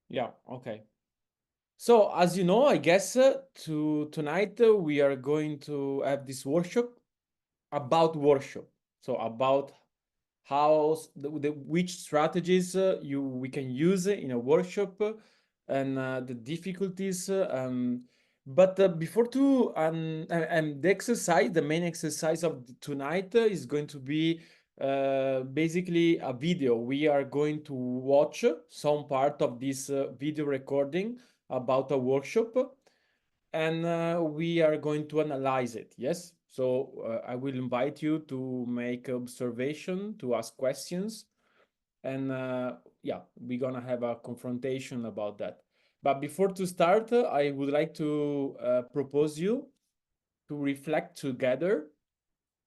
Yeah, okay. So, as you know, I guess tonight we are going to have this workshop about workshop. So, about how which strategies we can use in a workshop and the difficulties. But before to the exercise, the main exercise of tonight is going to be basically a video. We are going to watch some part of this video recording about a workshop, and we are going to analyze it. Yes. So I will invite you to make observation, to ask questions, and yeah, we're gonna have a confrontation about that. But before to start, I would like to propose you to reflect together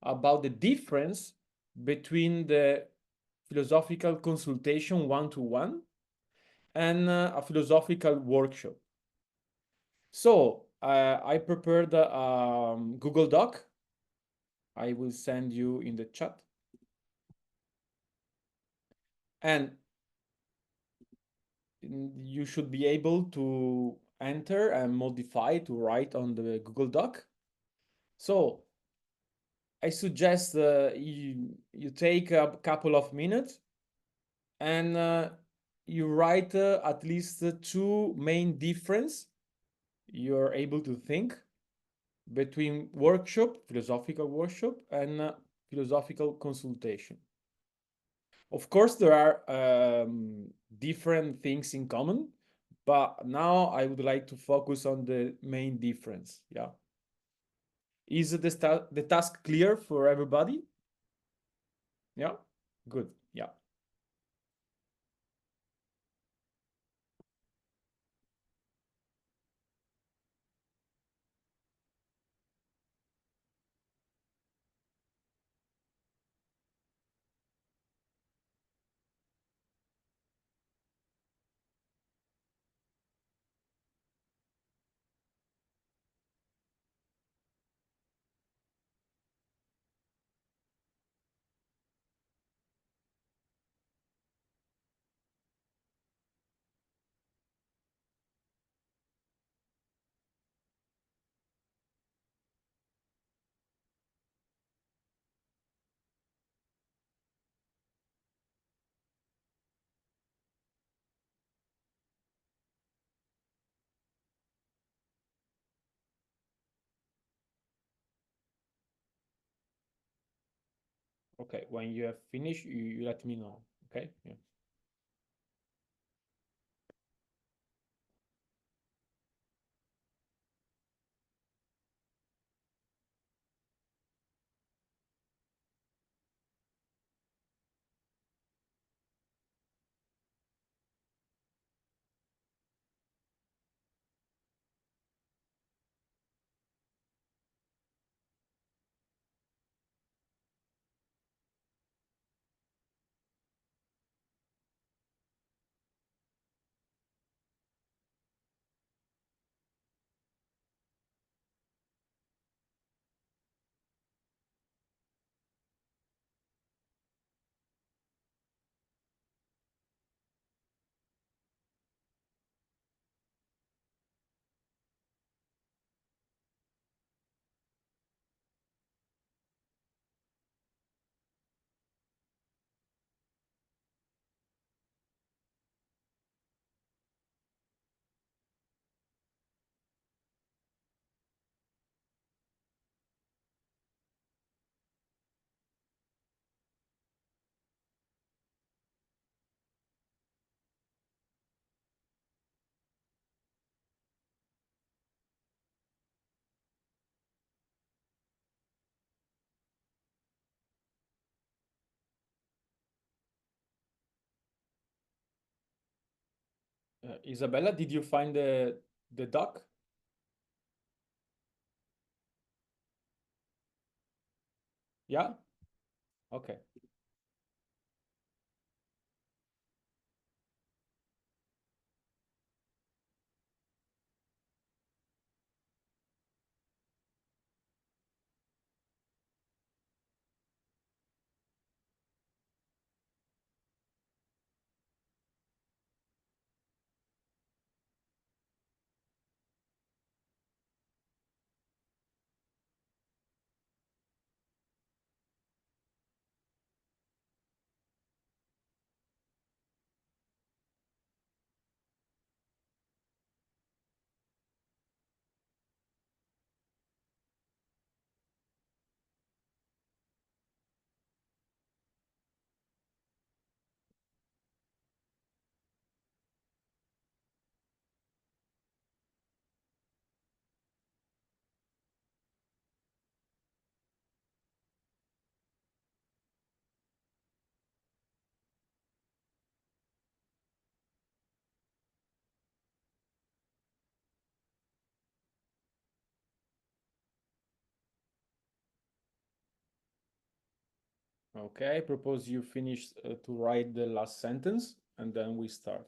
about the difference between the philosophical consultation one-to-one and a philosophical workshop. So I prepared a Google Doc. I will send you in the chat. And you should be able to enter and modify to write on the Google Doc. So I suggest you take a couple of minutes and you write at least two main difference you're able to think between workshop, philosophical workshop, and philosophical consultation. Of course, there are different things in common, but now I would like to focus on the main difference. Yeah. Is the task clear for everybody? Yeah. Good. Yeah. Okay. When you have finished, you let me know. Okay. Yeah. Isabella, did you find the doc? Yeah. Okay. Okay, I propose you finish to write the last sentence and then we start.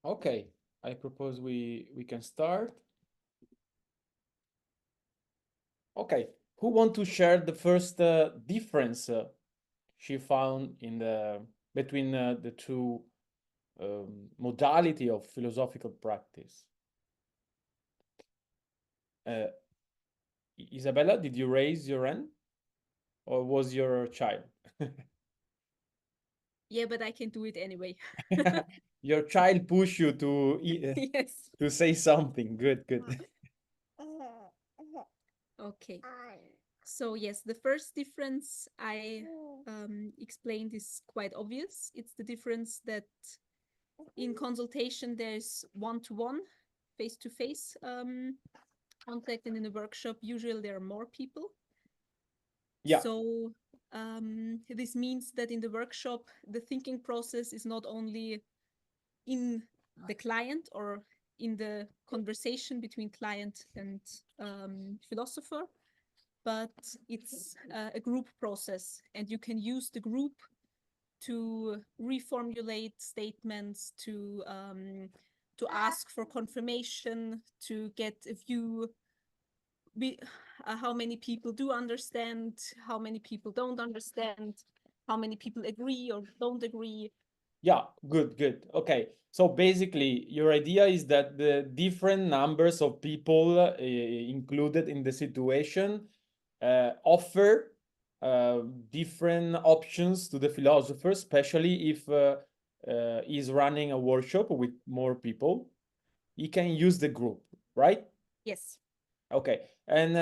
Okay, I propose we can start. Okay, who want to share the first difference she found in the between the two modality of philosophical practice? Uh, Isabella, did you raise your hand or was your child? Yeah, but I can do it anyway. Your child push you to Yes. to say something. Good, good. Okay. So yes, the first difference I explained is quite obvious. It's the difference that in consultation there's one-to-one, face-to-face contact, and in a workshop usually there are more people. Yeah, So this means that in the workshop the thinking process is not only in the client or in the conversation between client and philosopher, but it's a group process, and you can use the group to reformulate statements, to ask for confirmation, to get a view. How many people do understand, how many people don't understand, how many people agree or don't agree. yeah, good, good. Okay, so basically, your idea is that the different numbers of people included in the situation offer different options to the philosopher, especially if he's running a workshop with more people. He can use the group, right? Yes. Okay, and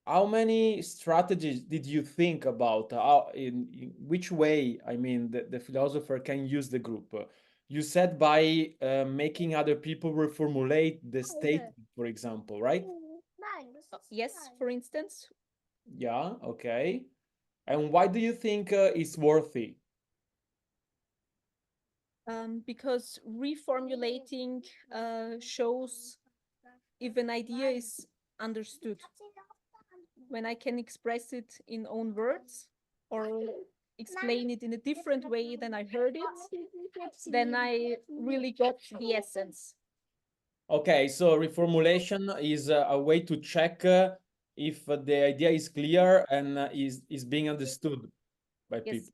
how many strategies did you think about? How, in which way, I mean, the philosopher can use the group? You said by making other people reformulate the statement, for example, right? Yes, for instance. Yeah, okay. And why do you think it's worthy? Because reformulating shows if an idea is understood. When I can express it in own words or explain it in a different way than I heard it, then I really got the essence. Okay, so reformulation is a way to check if the idea is clear and is being understood by Yes. people.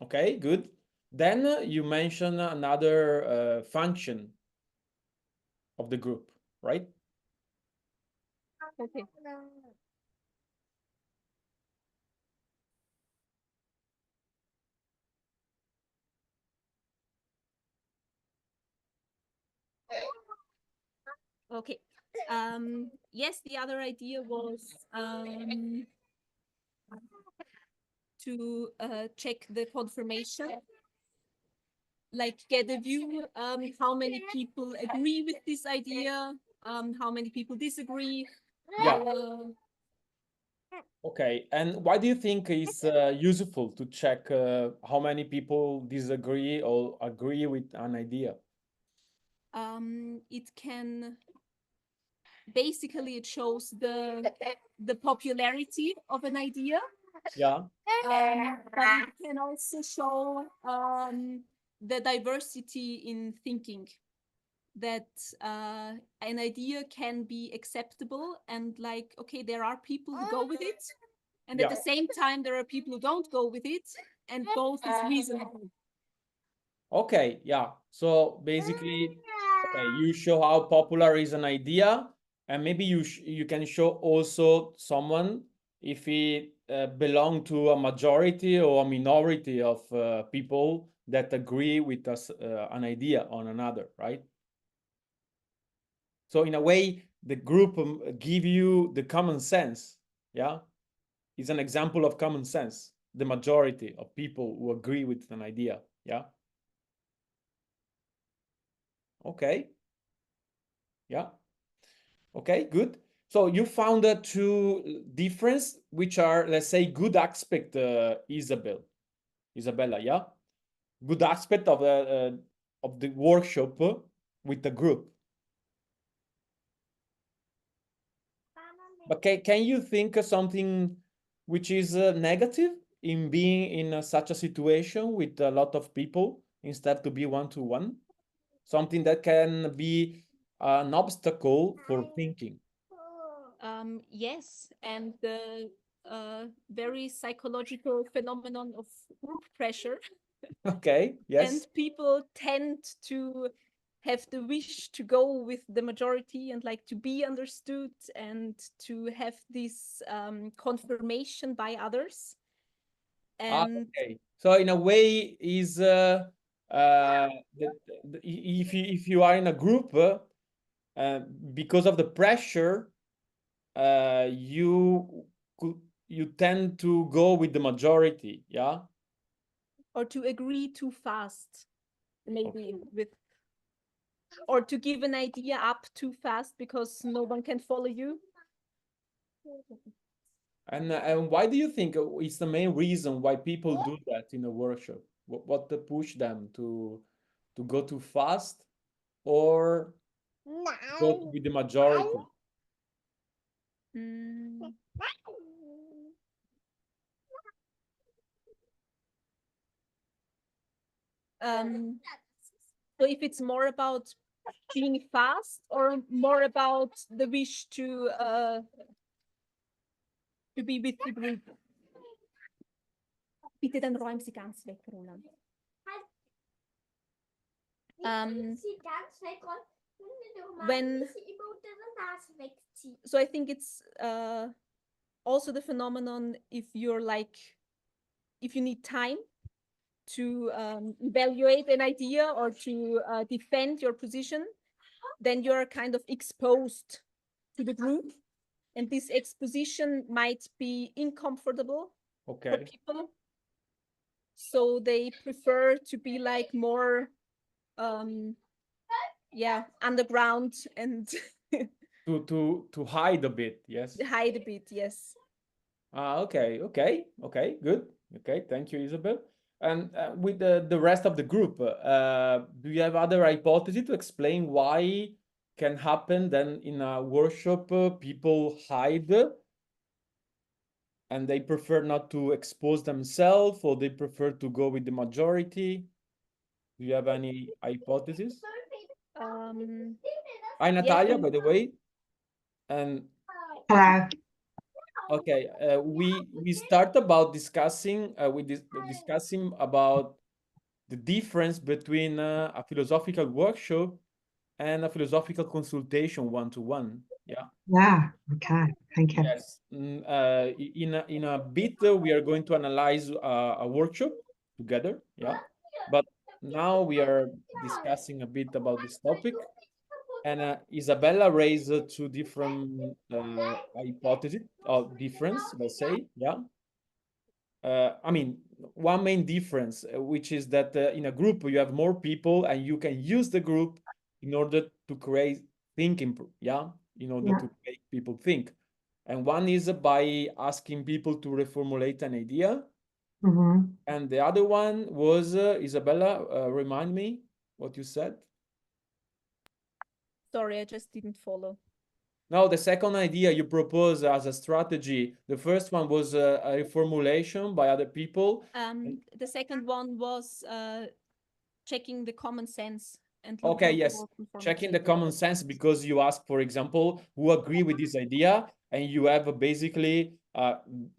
Okay, good. Then you mention another function of the group, right? Okay. Okay. Yes, the other idea was to check the confirmation, like get a view how many people agree with this idea, how many people disagree. Yeah. Uh, Okay. And why do you think it's useful to check how many people disagree or agree with an idea? it can basically it shows the popularity of an idea, Yeah. but it can also show the diversity in thinking, that an idea can be acceptable and like, okay, there are people who go with it, and at Yeah. the same time there are people who don't go with it, and both is reasonable. Okay, yeah. So basically, okay, you show how popular is an idea, and maybe you can show also someone if it belong to a majority or a minority of people that agree with us an idea on another, right? So in a way, the group give you the common sense, yeah? It's an example of common sense, the majority of people who agree with an idea, yeah? Okay, yeah. Okay, good. So you found two difference, which are, let's say, good aspect, Isabella, yeah? Good aspect of the workshop with the group. But can you think of something which is negative in being in such a situation with a lot of people instead to be one-to-one? Something that can be an obstacle for thinking. Yes, and the very psychological phenomenon of group pressure. Okay, And yes. people tend to have the wish to go with the majority and like to be understood and to have this confirmation by others. Ah, And okay. So in a way, is if you are in a group, uh, because of the pressure, you could you tend to go with the majority, yeah? or to agree too fast, maybe Okay. with, or to give an idea up too fast because no one can follow you. And why do you think it's the main reason why people do that in a workshop? What to push them to go too fast or go with the majority? Mm. Um, so if it's more about being fast or more about the wish to be with the group. Bitte dann räum sie ganz weg, Roland. When so I think it's also the phenomenon if you're like if you need time to evaluate an idea or to defend your position, then you're kind of exposed to the group, and this exposition might be uncomfortable for Okay. people, so they prefer to be like more yeah, underground and To hide a bit, yes. hide a bit. Yes. Ah, okay, okay, okay, good. Okay, thank you, Isabel. And with the rest of the group, do you have other hypotheses to explain why can happen then in a workshop people hide and they prefer not to expose themselves or they prefer to go with the majority? Do you have any hypotheses? um Hi, yes, Natalia, by the way. And Hello. okay, we start about discussing discussing about the difference between a philosophical workshop and a philosophical consultation one-to-one. Yeah. Yeah. Okay. Thank you. Yes. In a bit, we are going to analyze a workshop together. Yeah. But now we are discussing a bit about this topic. And Isabella raised two different hypotheses of difference, let's say. Yeah. I mean, one main difference, which is that in a group you have more people and you can use the group in order to create thinking, yeah, in order Yeah. to make people think. And one is by asking people to reformulate an idea, Hmm. and the other one was Isabella, remind me what you said. sorry, I just didn't follow. No, the second idea you propose as a strategy, the first one was a reformulation by other people. The second one was checking the common sense and Okay, looking yes. for Checking conformity. the common sense because you ask, for example, who agree with this idea, and you have basically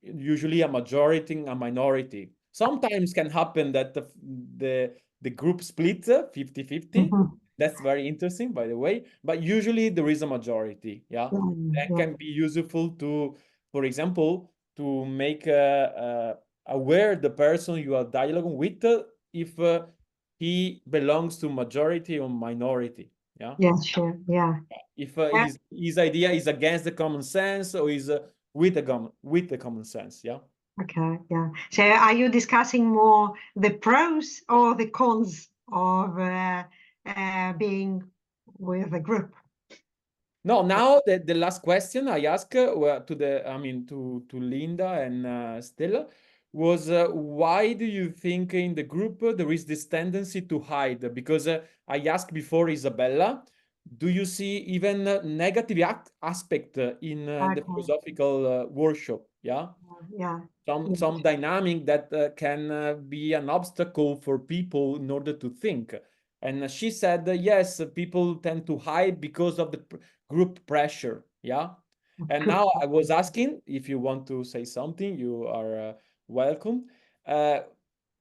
usually a majority, a minority. Sometimes can happen that the the group split 50-50. That's very interesting, by the way. But usually there is a majority. Yeah, that can be useful to, for example, to make aware the person you are dialoguing with if he belongs to majority or minority. Yeah. Yes, sure. Yeah. If his idea is against the common sense or is with the common sense. Yeah. Okay. Yeah. So, are you discussing more the pros or the cons of being with a group? No, now the last question I asked to Linda and Stella was why do you think in the group there is this tendency to hide? Because I asked before Isabella, do you see even negative aspect in the philosophical workshop? Yeah. Yeah. Some dynamic that can be an obstacle for people in order to think. And she said, yes, people tend to hide because of the group pressure. Yeah. And now I was asking if you want to say something, you are welcome.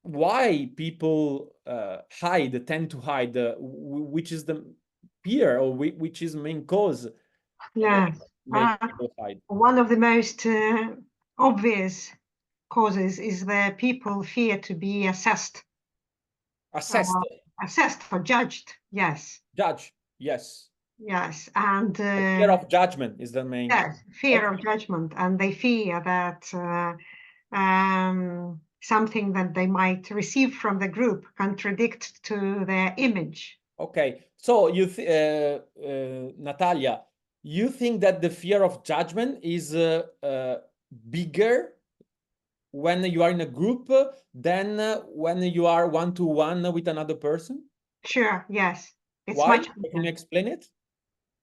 Why people tend to hide, which is the fear or which is main cause Yes. make people hide? One of the most obvious causes is that people fear to be assessed. Assessed. Assessed or judged. Yes. Judge. Yes. Yes. And the fear of judgment is the main. Yes, fear of judgment, and they fear that something that they might receive from the group contradict to their image. Okay, so you Natalia, you think that the fear of judgment is bigger when you are in a group than when you are one-to-one with another person? Sure, yes. It's Why? much bigger. Can you explain it?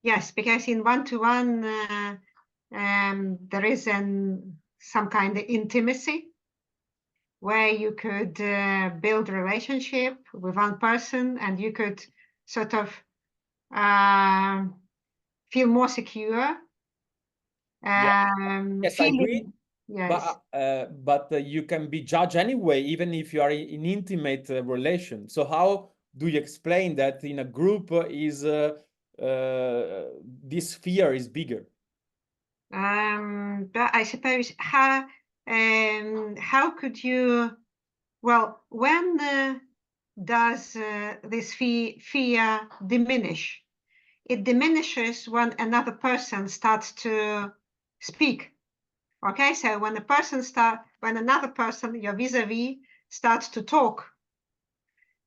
Yes, because in one-to-one there is some kind of intimacy where you could build a relationship with one person and you could sort of feel more secure. Yes, I agree. Yes. But you can be judged anyway, even if you are in intimate relation. So how do you explain that in a group is this fear is bigger? But I suppose how could you? Well, when does this fear diminish? It diminishes when another person starts to speak. Okay, so when another person, your vis-a-vis, starts to talk,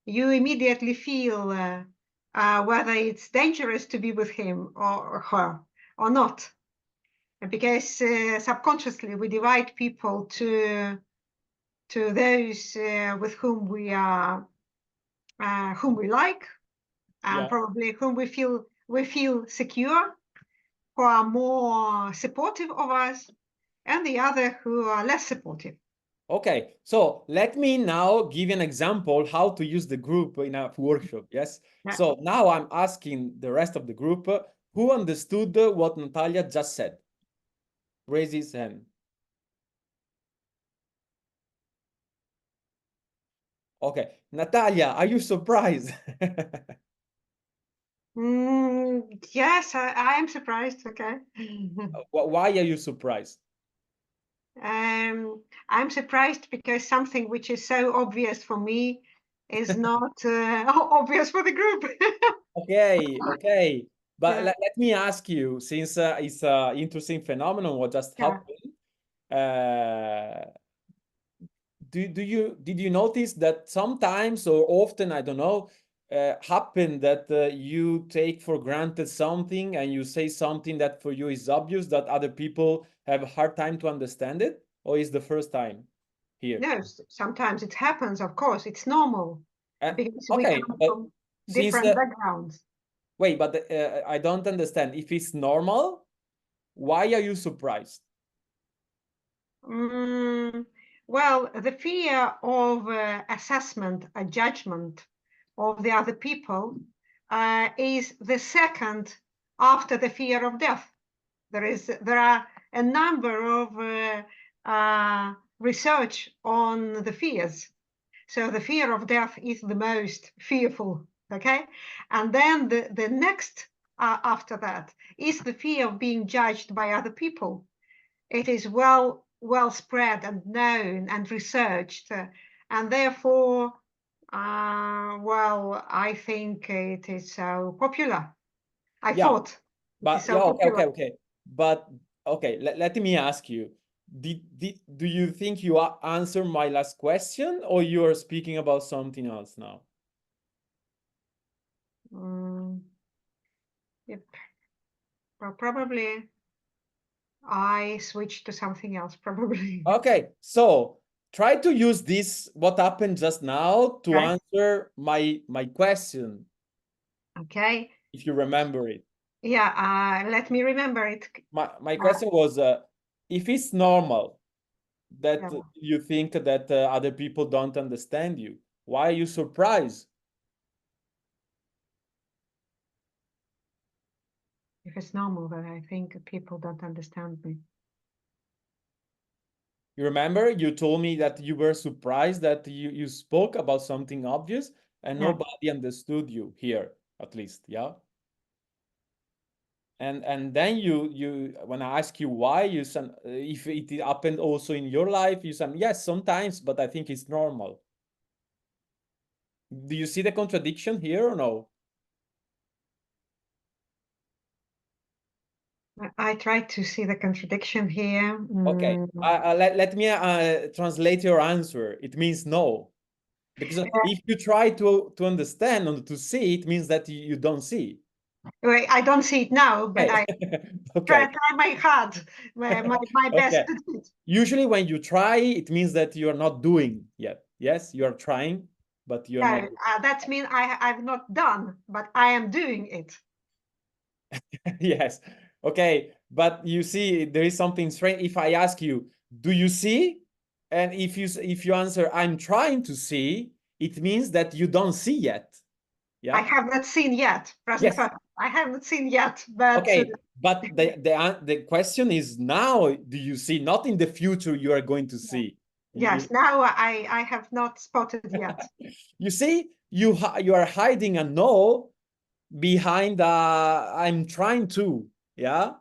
you immediately feel whether it's dangerous to be with him or her or not. Because subconsciously we divide people to those with whom we are whom we like, and probably whom we feel secure, who are more supportive of us, and the other who are less supportive. Okay, so let me now give you an example how to use the group in a workshop. Yes. Yeah. So now I'm asking the rest of the group who understood what Natalia just said. Raise his hand. Okay, Natalia, are you surprised? Yes, I am surprised. Okay. Why are you surprised? I'm surprised because something which is so obvious for me is not obvious for the group. Okay. But let me ask you, since it's an interesting phenomenon what just happened, did you notice that sometimes or often, I don't know, happen that you take for granted something and you say something that for you is obvious that other people have a hard time to understand it, or is the first time here? No, sometimes it happens, of course, it's normal because we come from different backgrounds. Wait, but I don't understand. If it's normal, why are you surprised? Well, the fear of assessment, a judgment of the other people is the second after the fear of death. There are a number of research on the fears. So the fear of death is the most fearful, okay? And then the next after that is the fear of being judged by other people. It is well spread and known and researched, and therefore, well, I think it is so popular. I Yeah, thought it is but so yeah, popular. okay. But okay, let me ask you. Do you think you answered my last question, or you are speaking about something else now? Yep. Well, probably I switched to something else, probably. Okay, so try to use this, what happened just now, to Okay. answer my question, Okay. if you remember it. Yeah, let me remember it. My question was, if it's normal that Yeah. you think that other people don't understand you, why are you surprised? If it's normal that I think people don't understand me. You remember you told me that you were surprised that you spoke about something obvious and Yeah. nobody understood you here, at least, yeah? And then you when I ask you why, you said if it happened also in your life, you said yes, sometimes, but I think it's normal. Do you see the contradiction here or no? I try to see the contradiction here. Okay, let me translate your answer. It means no, because if you try to understand or to see, it means that you don't see. Wait, I don't see it now, but Okay. I Okay. try my hard, my best Okay. to do it. Usually when you try, it means that you are not doing yet. Yes, you are trying, but you're not. No, that means I've not done, but I am doing it. Yes. Okay. But you see, there is something strange. If I ask you, do you see? And if you answer, I'm trying to see, it means that you don't see yet. I Yeah. have not seen yet, present Yes. perfect. I have not seen yet, but Okay. But the question is now, do you see? Not in the future you are going to see. yes, now I have not spotted yet. You see, you are hiding a no behind I'm trying to, yeah?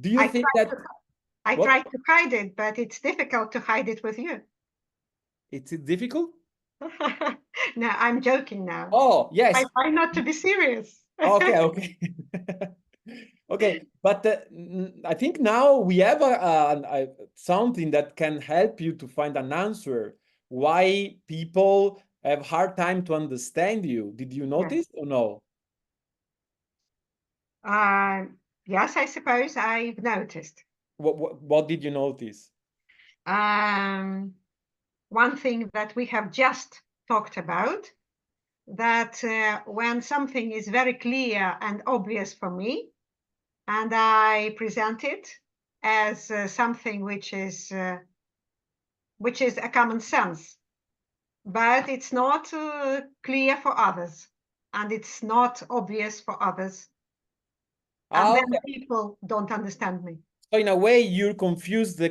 Do you I think try that to, I what try to hide it, but it's difficult to hide it with you. it's difficult? No, I'm joking now. Oh, I yes. try not to be serious. Okay, okay. Okay, but I think now we have something that can help you to find an answer why people have hard time to understand you. Did you notice or no? Yes, I suppose I've noticed. What did you notice? One thing that we have just talked about, that when something is very clear and obvious for me, and I present it as something which is a common sense, but it's not clear for others, and it's not obvious for others, and then Okay. people don't understand me. So in a way, you confuse the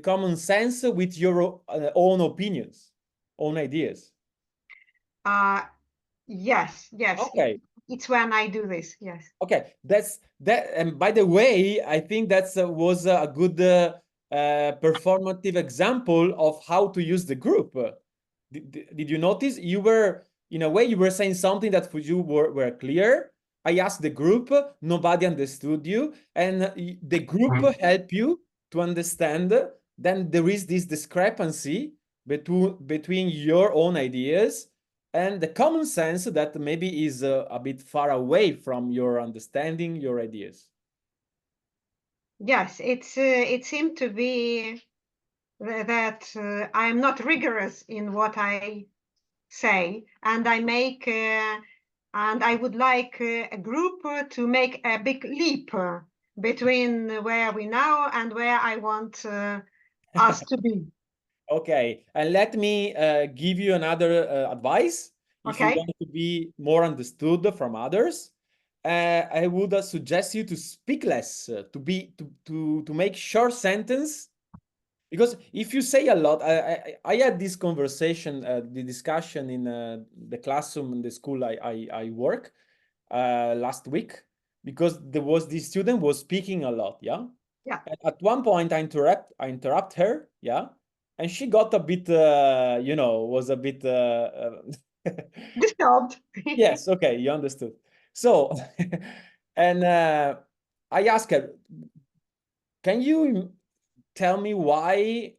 common sense with your own opinions, own ideas. Yes, Okay. it's when I do this. Yes. Okay, that's that. And by the way, I think that's was a good performative example of how to use the group. Did you notice you were in a way you were saying something that for you were clear? I asked the group, nobody understood you, and the group helped you to understand. Then there is this discrepancy between your own ideas and the common sense that maybe is a bit far away from your understanding, your ideas. Yes, it seemed to be that I'm not rigorous in what I say, and I would like a group to make a big leap between where we now and where I want us to be. Okay, and let me give you another advice. If you Okay? want to be more understood from others, I would suggest you to speak less, to make short sentence Because if you say a lot, I had this conversation, the discussion in the classroom in the school I work last week, because there was this student was speaking a lot, yeah. Yeah. And at one point, I interrupt her, yeah, and she got a bit, you know, was a bit. Disturbed. Yes, okay, you understood. So, and I asked her, can you tell me why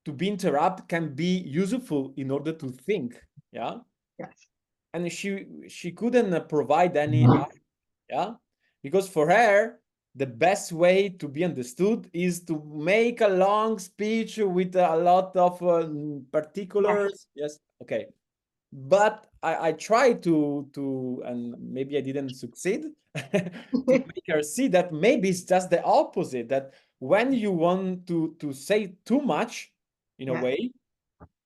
to be interrupted can be useful in order to think? Yeah. Yes. And she couldn't provide any, yeah, because for her, the best way to be understood is to make a long speech with a lot of particulars. Yes, okay. But I tried to, and maybe I didn't succeed, to make her see that maybe it's just the opposite, that when you want to say too much, in a Yeah. way,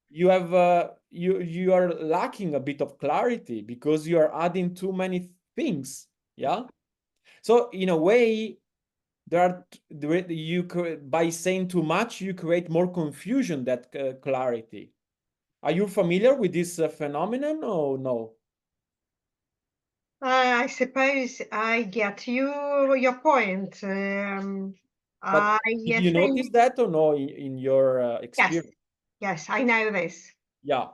you have you are lacking a bit of clarity because you are adding too many things. Yeah. So in a way, by saying too much, you create more confusion than clarity. Are you familiar with this phenomenon or no? I suppose I get your point. But I did you think notice that or no in your yes, experience? yes, I know this. Yeah.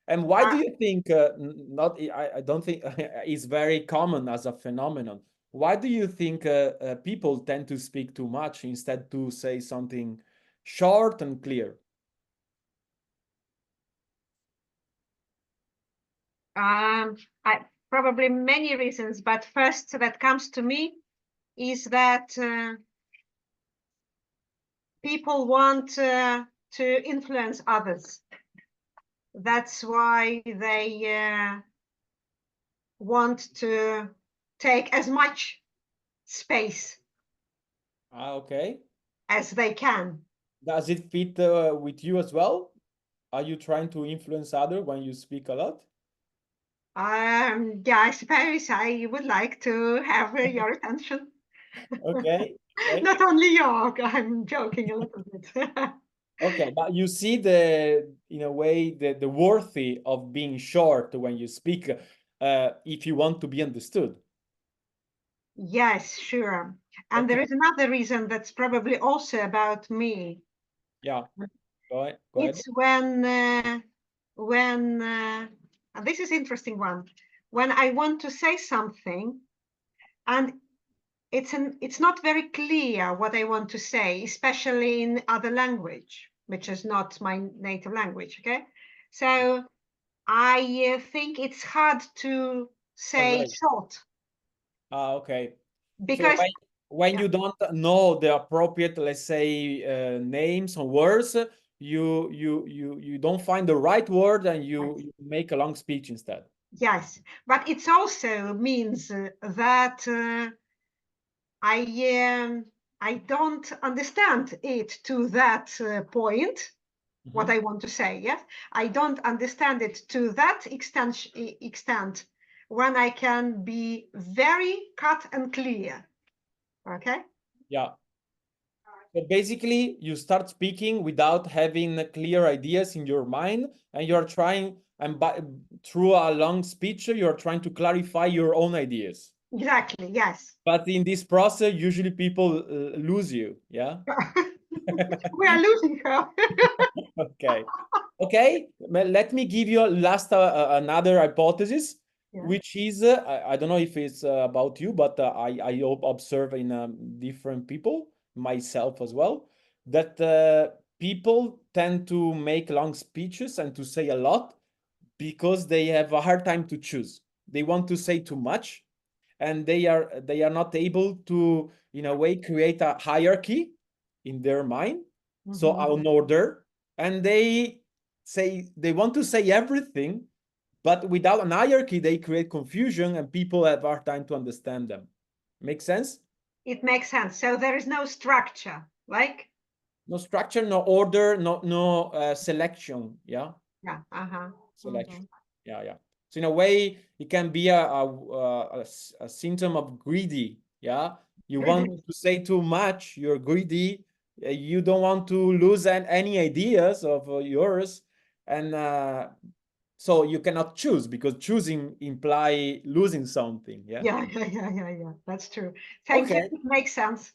And why Uh, do you think not I don't think it's very common as a phenomenon. Why do you think people tend to speak too much instead to say something short and clear? I probably many reasons, but first that comes to me is that people want to influence others. That's why they want to take as much space Ah, okay. as they can. Does it fit with you as well? Are you trying to influence other when you speak a lot? Yeah, I suppose I would like to have your attention. Okay, okay. Not only your, I'm joking a little bit. Okay, but you see the, in a way, the worthy of being short when you speak, if you want to be understood. Yes, sure. And there Okay, is another reason that's probably also about me. yeah, go ahead. Go ahead. It's when and this is interesting one. When I want to say something and it's not very clear what I want to say, especially in other language, which is not my native language. Okay, so I think it's hard to say Translate. short Ah, okay. So because when yeah, you don't know the appropriate, let's say, names or words, you don't find the right word and you make a long speech instead. yes, but it also means that I don't understand it to that point. What Mhm. I want to say, yes, I don't understand it to that extent when I can be very cut and clear. Okay. Yeah. So basically, you start speaking without having clear ideas in your mind, and you're trying, and through a long speech, you're trying to clarify your own ideas. Exactly. Yes. But in this process, usually people lose you. Yeah. We are losing her. Okay. Okay. Let me give you a last another hypothesis, Yeah. which is I don't know if it's about you, but I observe in different people, myself as well, that people tend to make long speeches and to say a lot because they have a hard time to choose. They want to say too much, and they are not able to, in a way, create a hierarchy in their mind, so Mhm. an order, and they want to say everything, but without an hierarchy they create confusion and people have a hard time to understand them. Make sense? It makes sense. So there is no structure, like No structure, no order, no selection. Yeah. yeah. Uh-huh. Selection. Mhm. Yeah, yeah. So in a way, it can be a symptom of greedy. Yeah, you want to say too much, you're greedy, You don't want to lose any ideas of yours, and so you cannot choose, because choosing imply losing something. Yeah. Yeah. That's true. Thank you. Okay. It makes sense.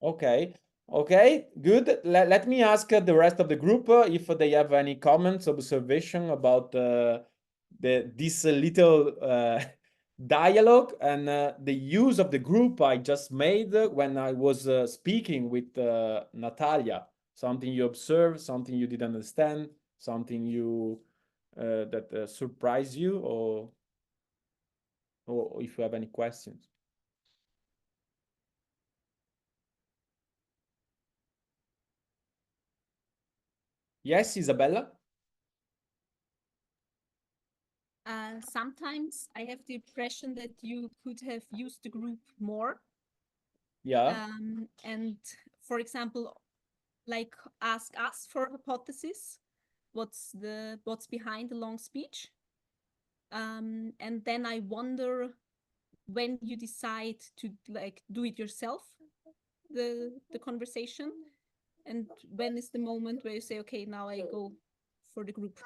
Okay. Okay. Good. Let me ask the rest of the group if they have any comments, observation about this little dialogue and the use of the group I just made when I was speaking with Natalia. Something you observed, something you didn't understand, something you that surprised you, or if you have any questions. Yes, Isabella? Sometimes I have the impression that you could have used the group more. Yeah. And for example, like ask us for hypothesis, what's behind the long speech. And then I wonder when you decide to like do it yourself, the conversation, and when is the moment where you say, okay, now I go for the group.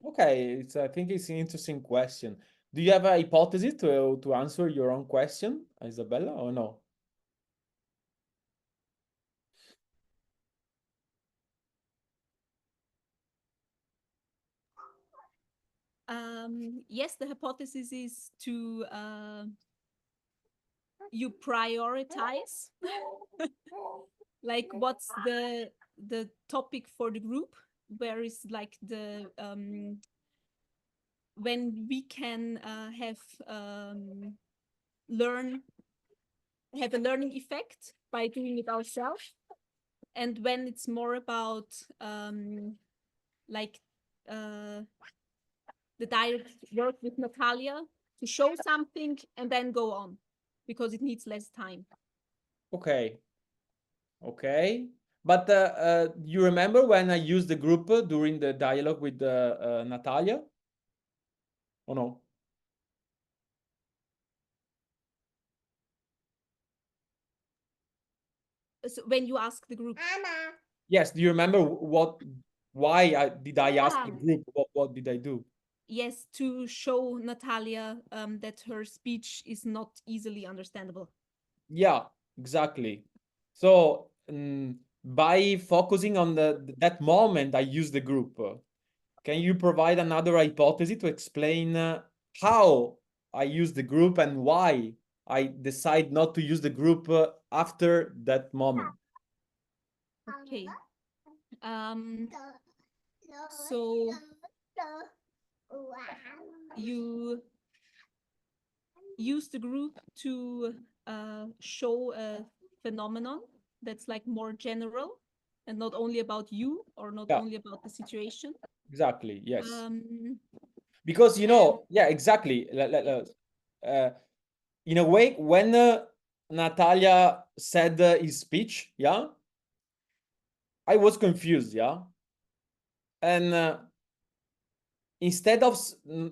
Okay, I think it's an interesting question. Do you have a hypothesis to answer your own question, Isabella, or no? Yes, the hypothesis is to you prioritize like what's the topic for the group, where is like the when we can have a learning effect by doing it ourselves, and when it's more about like the direct work with Natalia to show something and then go on, because it needs less time. Okay. Okay. But you remember when I used the group during the dialogue with Natalia? Or no? So when you ask the group, Yes. Do you remember why did I ask the Ah. group? What did I do? yes, to show Natalia that her speech is not easily understandable. Yeah, exactly. So by focusing on that moment, I use the group. Can you provide another hypothesis to explain how I use the group and why I decide not to use the group after that moment? Okay. So you use the group to show a phenomenon that's like more general and not only about you or not Yeah, only about the situation. exactly. Yes. Um, Because, yeah, exactly. In a way, when Natalia said his speech, yeah, I was confused, yeah. And instead of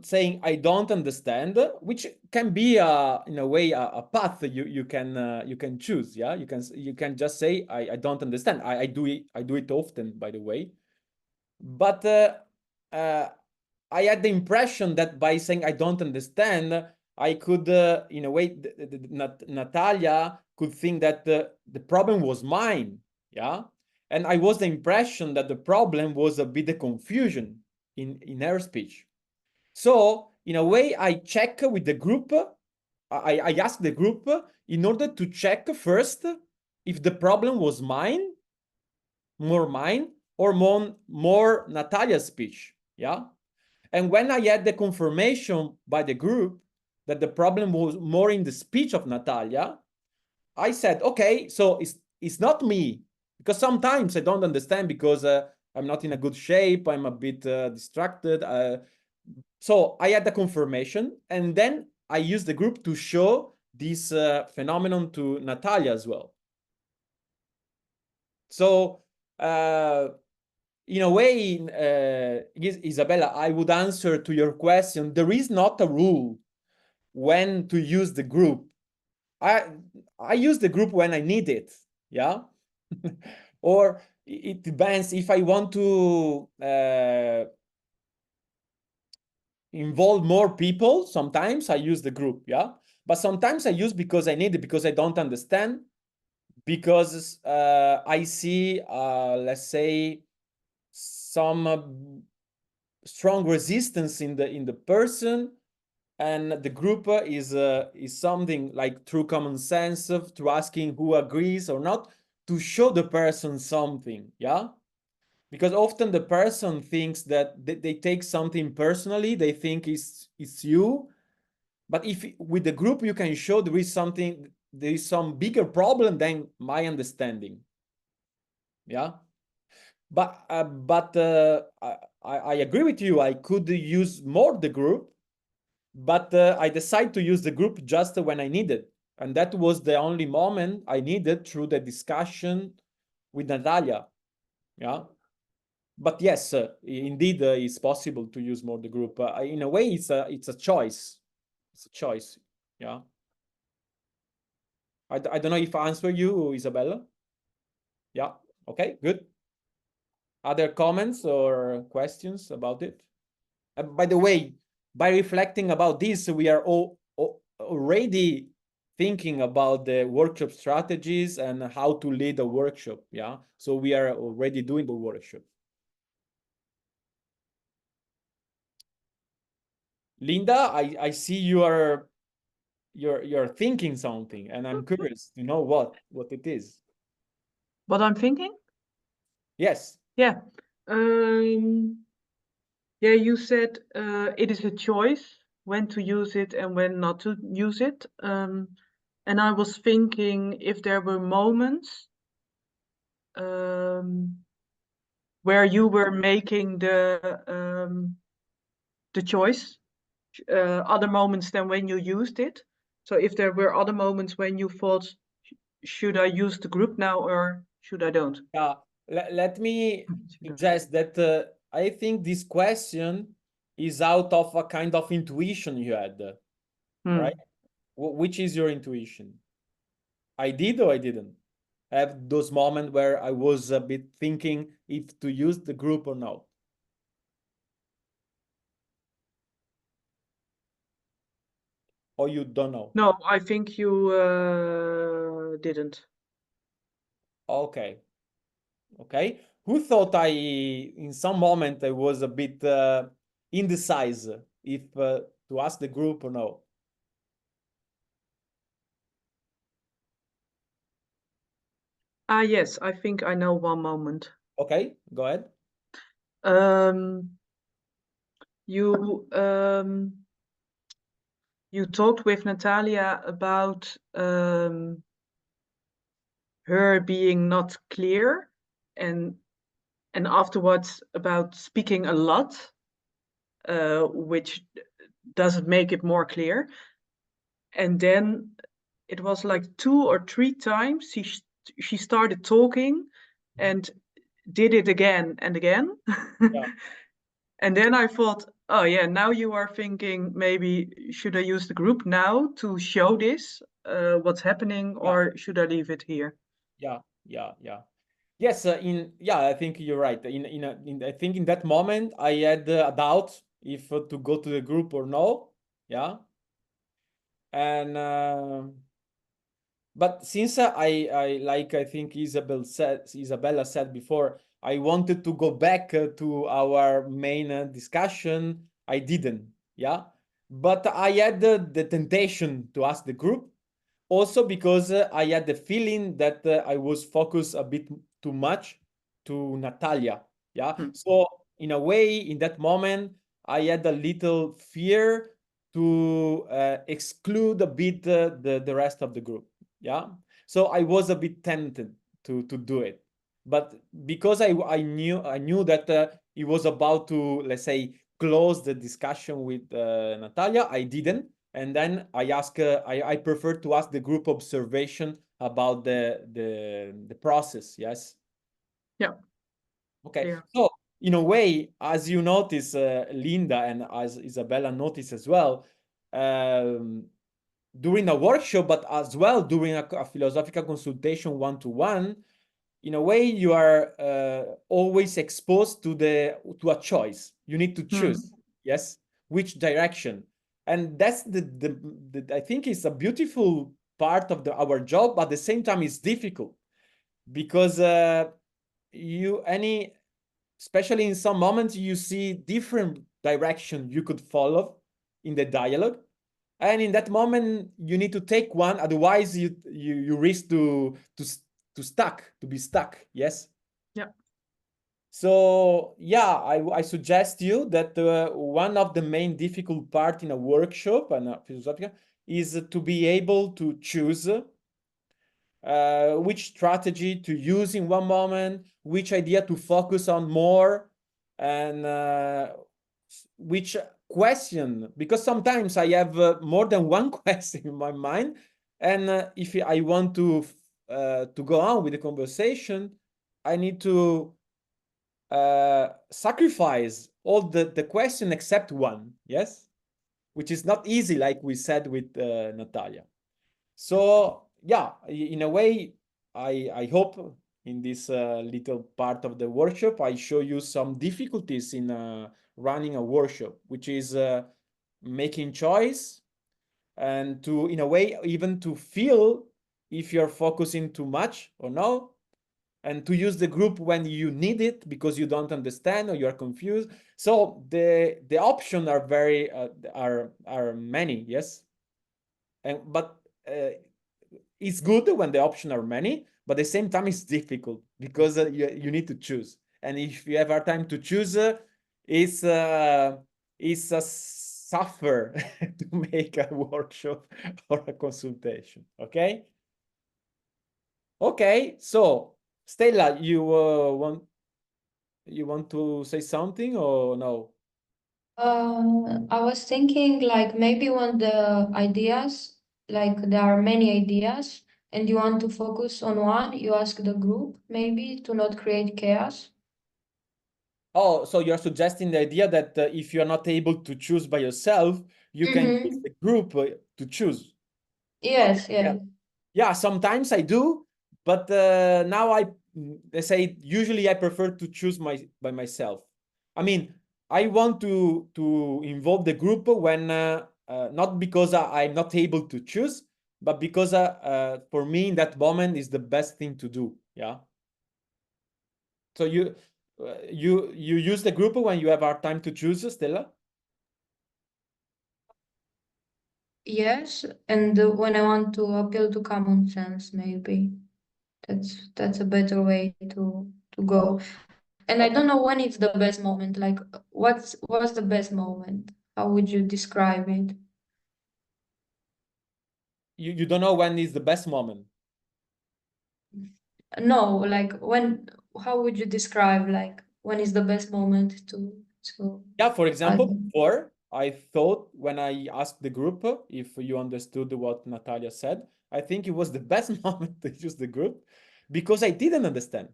saying I don't understand, which can be in a way a path you can choose. Yeah, you can just say I don't understand. I do it often, by the way. But I had the impression that by saying I don't understand, I could in a way Natalia could think that the problem was mine. Yeah, and I was the impression that the problem was a bit the confusion in her speech. So in a way, I check with the group. I ask the group in order to check first if the problem was mine, or more Natalia's speech. Yeah. And when I had the confirmation by the group that the problem was more in the speech of Natalia, I said, okay, so it's not me, because sometimes I don't understand because I'm not in a good shape, I'm a bit distracted. So I had the confirmation, and then I used the group to show this phenomenon to Natalia as well. So in a way, Isabella, I would answer to your question. There is not a rule when to use the group. I use the group when I need it. Yeah. Or it depends if I want to involve more people. Sometimes I use the group, yeah. But sometimes I use because I need it, because I don't understand, because I see, let's say, some strong resistance in the person, and the group is something like through common sense, through asking who agrees or not, to show the person something, yeah. Because often the person thinks that they take something personally, they think it's you. But if with the group you can show there is something, there is some bigger problem than my understanding, yeah. But I agree with you, I could use more the group, but I decided to use the group just when I needed, and that was the only moment I needed through the discussion with Natalia, yeah. But yes, indeed, it's possible to use more the group. In a way, it's a choice. It's a choice. Yeah. I don't know if I answer you, Isabella. Yeah. Okay. Good. Other comments or questions about it? By the way, by reflecting about this, we are already thinking about the workshop strategies and how to lead a workshop. Yeah. So we are already doing the workshop. Linda, I see you're thinking something, and I'm curious to know what it is. What I'm thinking? Yes. Yeah. Yeah, you said it is a choice when to use it and when not to use it. And I was thinking if there were moments where you were making the choice, other moments than when you used it. So if there were other moments when you thought, should I use the group now or should I don't? Yeah. Let me suggest that I think this question is out of a kind of intuition you had, right? Which is your intuition? I did or I didn't have those moments where I was a bit thinking if to use the group or not. Or you don't know? No, I think you didn't. Okay. Okay. Who thought in some moment I was a bit indecisive if to ask the group or no? Yes, I think I know one moment. Okay, go ahead. You talked with Natalia about her being not clear, and afterwards about speaking a lot, which doesn't make it more clear. And then it was like 2 or 3 times she started talking and did it again and again. Yeah. And then I thought, oh yeah, now you are thinking maybe should I use the group now to show this what's happening, or should I leave it here? Yeah. Yes, I think you're right. I think in that moment I had a doubt if to go to the group or no. Yeah. And but since I think Isabella said before, I wanted to go back to our main discussion. I didn't, yeah. But I had the temptation to ask the group, also because I had the feeling that I was focused a bit too much to Natalia, yeah. So in a way, in that moment, I had a little fear to exclude a bit the rest of the group. Yeah. So I was a bit tempted to do it, but because I knew that it was about to, let's say, close the discussion with Natalia, I didn't. And then I prefer to ask the group observation about the process. Yes. Yeah. Okay. Yeah. So in a way, as you notice, Linda, and as Isabella noticed as well, during a workshop, but as well during a philosophical consultation one-to-one, in a way, you are always exposed to a choice. You need to choose, yes, which direction. And that's the I think it's a beautiful part of our job, but at the same time it's difficult because especially in some moments, you see different direction you could follow in the dialogue. And in that moment, you need to take one, otherwise you risk to be stuck. Yes. Yeah. So yeah, I suggest you that one of the main difficult part in a workshop and a philosophical is to be able to choose which strategy to use in one moment, which idea to focus on more, and which question, because sometimes I have more than one question in my mind, and if I want to go on with the conversation, I need to sacrifice all the question except one, yes, which is not easy, like we said with Natalia. So yeah, in a way, I hope in this little part of the workshop, I show you some difficulties in running a workshop, which is making choice, and to, in a way, even to feel if you're focusing too much or no, and to use the group when you need it because you don't understand or you are confused. So the options are very are many, yes, but it's good when the options are many, but at the same time it's difficult because you need to choose, and if you have hard time to choose, it's a suffer to make a workshop or a consultation. Okay, so Stella, you want to say something or no? I was thinking like maybe when the ideas, like there are many ideas and you want to focus on one, you ask the group maybe to not create chaos. Oh, so you're suggesting the idea that if you're not able to choose by yourself, you can use the group to choose. Yes, Okay, yeah. yes. Yeah, sometimes I do, but now let's say usually I prefer to choose by myself. I mean, I want to involve the group when not because I'm not able to choose, but because for me in that moment is the best thing to do. Yeah. So you use the group when you have hard time to choose, Stella? Yes, and when I want to appeal to common sense, maybe that's a better way to go. And I don't know when it's the best moment. Like, what's the best moment? How would you describe it? You don't know when is the best moment. No, like when. How would you describe like when is the best moment to? Yeah, for example, Uh, before I thought when I asked the group if you understood what Natalia said, I think it was the best moment to use the group because I didn't understand.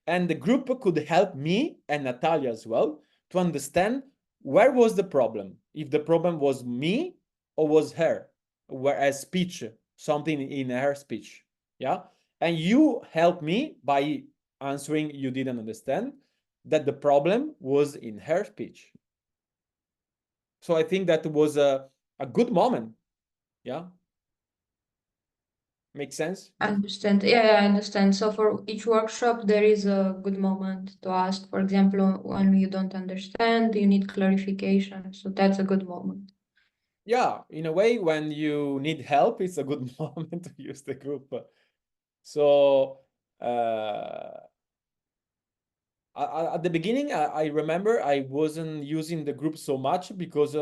And the group could help me and Natalia as well to understand where was the problem, if the problem was me or was her, whereas speech, something in her speech. Yeah. And you helped me by answering you didn't understand, that the problem was in her speech. So I think that was a good moment. Yeah. Makes sense? I understand. Yeah, I understand. So for each workshop, there is a good moment to ask. For example, when you don't understand, you need clarification. So that's a good moment. Yeah, in a way, when you need help, it's a good moment to use the group. So at the beginning, I remember I wasn't using the group so much because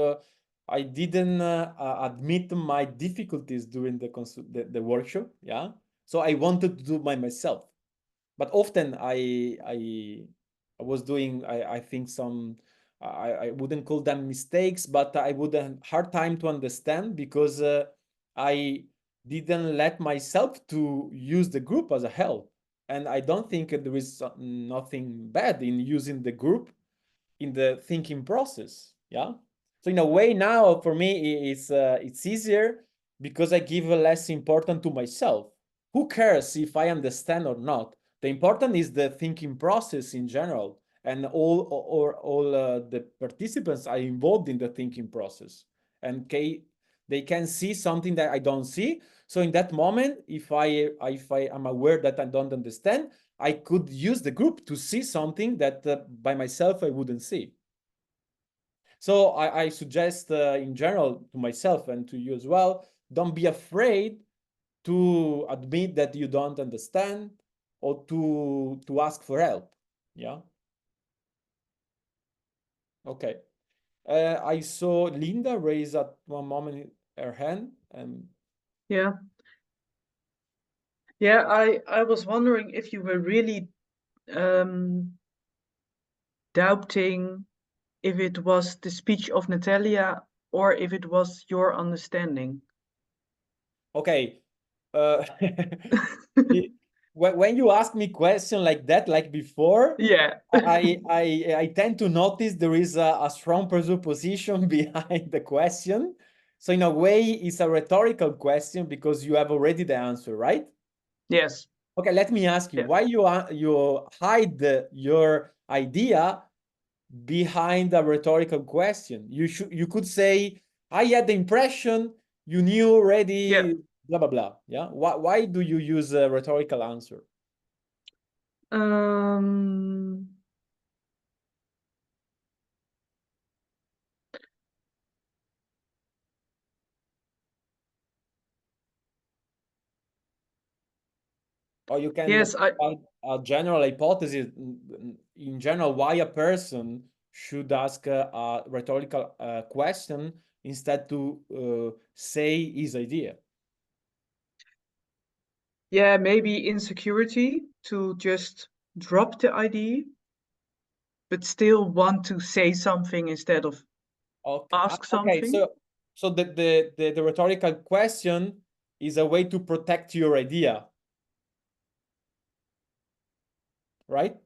I didn't admit my difficulties during the workshop. Yeah, so I wanted to do by myself, but often I was doing I think some I wouldn't call them mistakes, but I would have hard time to understand because I didn't let myself to use the group as a help. And I don't think there is nothing bad in using the group in the thinking process. Yeah. So in a way now for me it's easier because I give less importance to myself. Who cares if I understand or not? The important is the thinking process in general, and all the participants are involved in the thinking process, and they can see something that I don't see. So in that moment, if I am aware that I don't understand, I could use the group to see something that by myself I wouldn't see. So I suggest in general to myself and to you as well, don't be afraid to admit that you don't understand or to ask for help. Yeah. Okay. I saw Linda raise at one moment her hand. Yeah. Yeah, I was wondering if you were really doubting if it was the speech of Natalia or if it was your understanding. Okay. When you ask me question like that, like before, Yeah. I tend to notice there is a strong presupposition behind the question. So in a way, it's a rhetorical question because you have already the answer, right? Yes. Okay, let me ask you, Yeah. why you hide your idea behind a rhetorical question? You could say, I had the impression you knew already, Yeah. blah blah blah. Yeah. Why do you use a rhetorical answer? Or you can Yes, provide a general hypothesis in general why a person should ask a rhetorical question instead to say his idea. Yeah, maybe insecurity to just drop the idea, but still want to say something instead of Okay. ask Okay. something. So the rhetorical question is a way to protect your idea, right?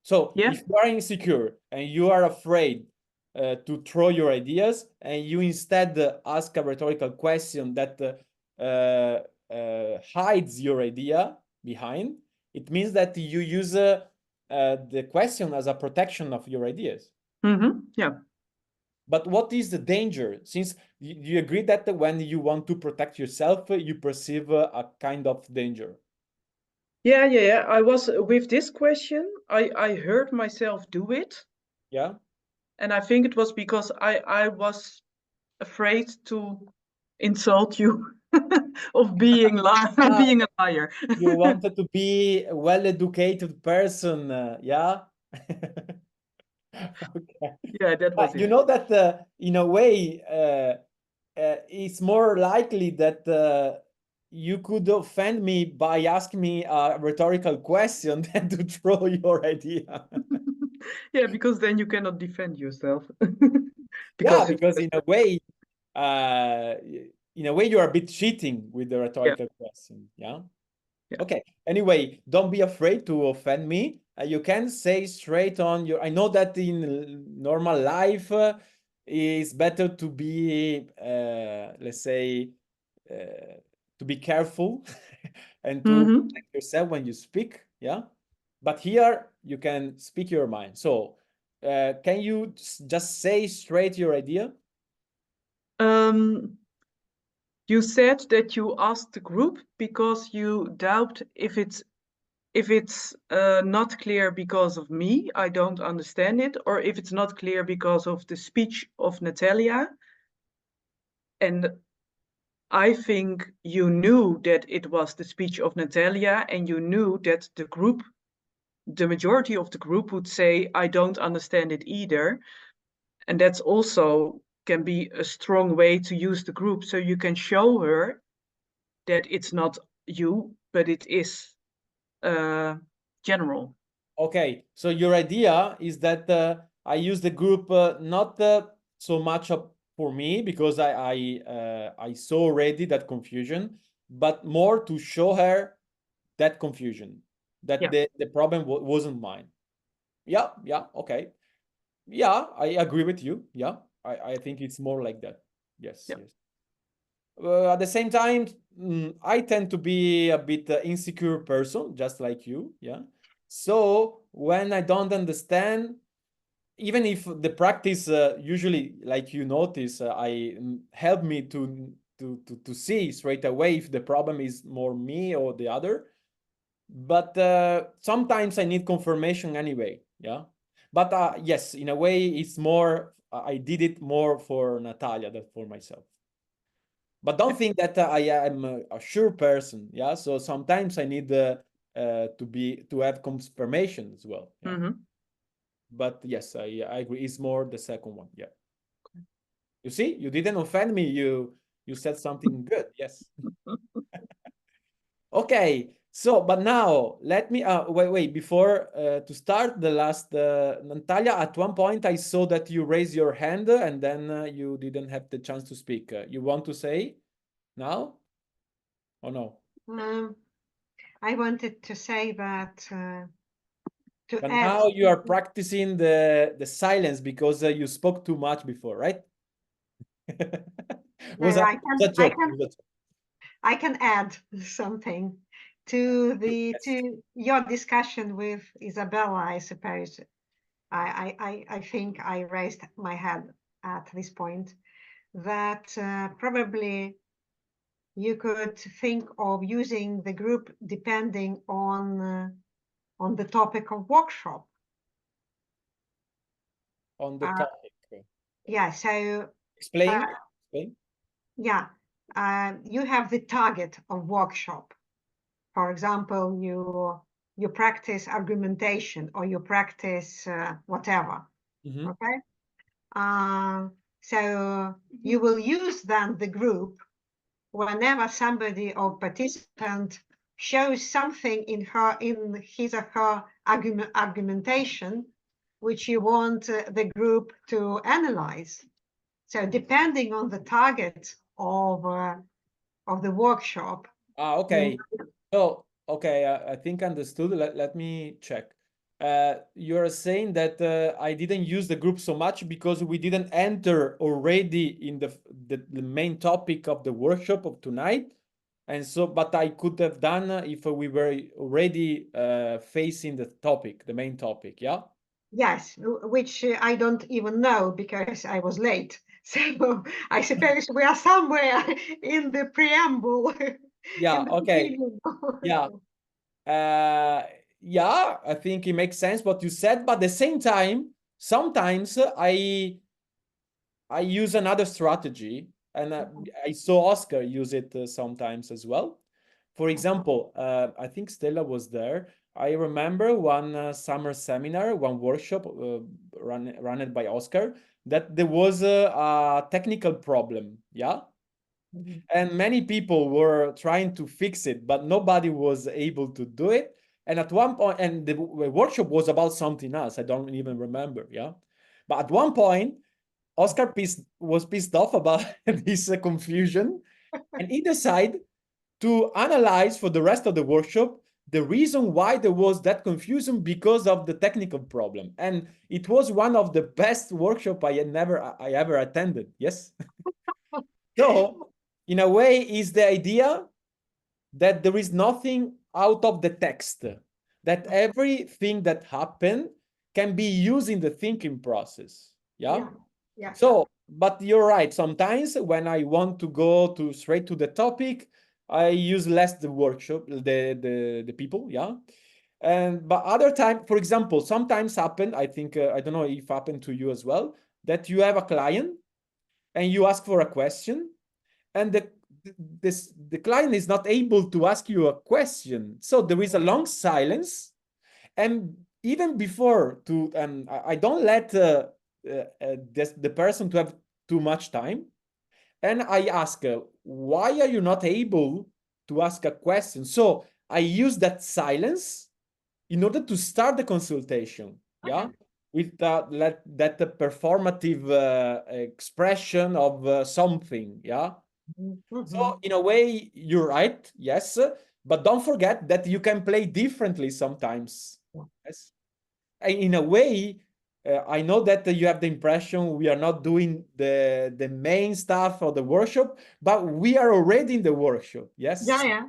So Yeah. if you are insecure and you are afraid to throw your ideas, and you instead ask a rhetorical question that hides your idea behind, it means that you use the question as a protection of your ideas. Yeah. But what is the danger? Since you agree that when you want to protect yourself, you perceive a kind of danger. Yeah. I was with this question, I heard myself do it. Yeah. And I think it was because I was afraid to insult you of being being a liar. You wanted to be a well-educated person, yeah? Okay. Yeah, that was You it. know that in a way, it's more likely that you could offend me by asking me a rhetorical question than to throw your idea. Yeah, because then you cannot defend yourself. Yeah, Because it's because uh, in a way, you're a bit cheating with the rhetorical question. Yeah. Yeah. Okay. Anyway, don't be afraid to offend me. You can say straight on your. I know that in normal life, it's better to be, let's say, to be careful and to protect yourself when you speak. Yeah. But here you can speak your mind. So, can you just say straight your idea? You said that you asked the group because you doubt if it's not clear because of me, I don't understand it, or if it's not clear because of the speech of Natalia. And I think you knew that it was the speech of Natalia, and you knew that the group, the majority of the group would say, I don't understand it either. And that's also can be a strong way to use the group. So you can show her that it's not you, but it is general. Okay, so your idea is that I use the group not so much for me because I saw already that confusion, but more to show her that confusion, that Yeah. the problem wasn't mine. Yeah, okay. Yeah, I agree with you. Yeah, I think it's more like that. Yes, Yeah. yes. At the same time, I tend to be a bit insecure person, just like you, yeah. So when I don't understand, even if the practice usually, like you notice, help me to see straight away if the problem is more me or the other. But sometimes I need confirmation anyway, yeah. But yes, in a way, it's more. I did it more for Natalia than for myself. But don't think that I am a sure person, yeah. So sometimes I need to have confirmation as well. Yeah? Mhm. But yes, I agree. It's more the second one. Yeah. You see, you didn't offend me. You said something good. Yes. Okay. So, but now let me wait before to start the last Natalia. At one point, I saw that you raised your hand and then you didn't have the chance to speak. You want to say now or no? I wanted to say that to But add. now you are practicing the silence because you spoke too much before, right? No, Was I a can, joke. It was a joke. I can add something to Yes. your discussion with Isabella, I suppose. I think I raised my hand at this point that probably you could think of using the group depending on the topic of workshop. On the Uh, topic. yeah, so Explain. uh, Explain. yeah, you have the target of workshop. For example, you practice argumentation or you practice whatever. Mhm. Okay. So you will use then the group whenever somebody or participant shows something in his or her argumentation which you want the group to analyze. So depending on the target of the workshop. Okay. So, okay, I think understood. Let me check. You're saying that I didn't use the group so much because we didn't enter already in the main topic of the workshop of tonight. And so, but I could have done if we were already facing the topic, the main topic, yeah? Yes, which I don't even know because I was late. So I suppose we are somewhere in the preamble, Yeah, in the okay. beginning. Yeah. Yeah, I think it makes sense what you said, but at the same time, sometimes I use another strategy, and I saw Oscar use it sometimes as well. For example, I think Stella was there. I remember one summer seminar, one workshop run by Oscar, that there was a technical problem, yeah? And many people were trying to fix it, but nobody was able to do it. And at one point, and the workshop was about something else. I don't even remember, yeah? But at one point, Oscar was pissed off about this confusion, and he decided to analyze for the rest of the workshop the reason why there was that confusion because of the technical problem. And it was one of the best workshop I ever attended. Yes. So, in a way, is the idea that there is nothing out of the text, that everything that happened can be used in the thinking process. Yeah. Yeah. So, but you're right. Sometimes when I want to go to straight to the topic, I use less the workshop, the people, yeah. And but other time, for example, sometimes happen. I think I don't know if happened to you as well, that you have a client and you ask for a question, and the client is not able to ask you a question, so there is a long silence, and even before to I don't let the person to have too much time, and I ask why are you not able to ask a question. So I use that silence in order to start the consultation, yeah. With that performative expression of something, yeah. So in a way, you're right, yes, but don't forget that you can play differently sometimes. Yes. In a way, I know that you have the impression we are not doing the main stuff of the workshop, but we are already in the workshop. Yes. Yeah.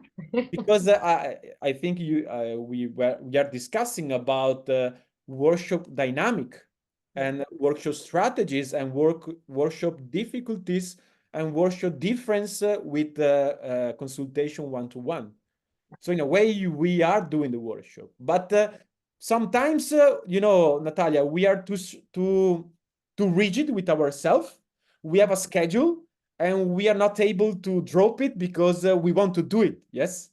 Because I think we are discussing about workshop dynamic and workshop strategies and workshop difficulties and workshop difference with consultation one-to-one. So in a way, we are doing the workshop, but sometimes, you know, Natalia, we are too rigid with ourselves. We have a schedule, and we are not able to drop it because we want to do it. Yes,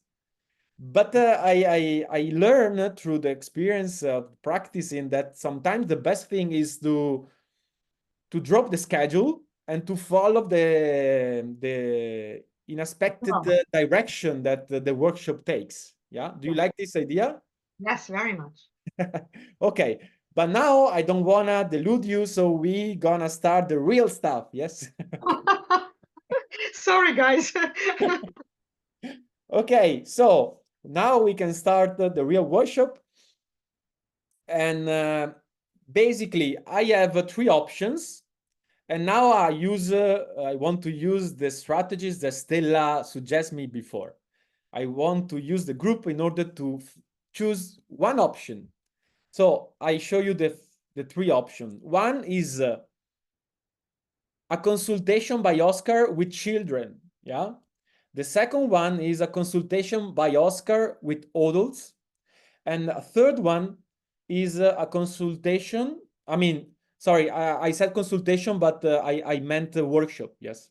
but I learn through the experience of practicing that sometimes the best thing is to drop the schedule and to follow the unexpected direction that the workshop takes. Yeah, do you like this idea? Yes, very much. Okay, but now I don't wanna delude you, so we gonna start the real stuff. Yes. Sorry, guys. Okay, so now we can start the real workshop. And basically, I have three options. And now I want to use the strategies that Stella suggested me before. I want to use the group in order to choose one option. So I show you the three options. One is a consultation by Oscar with children. Yeah. The second one is a consultation by Oscar with adults. And a third one is a consultation. I mean, sorry, I said consultation, but I meant a workshop. Yes.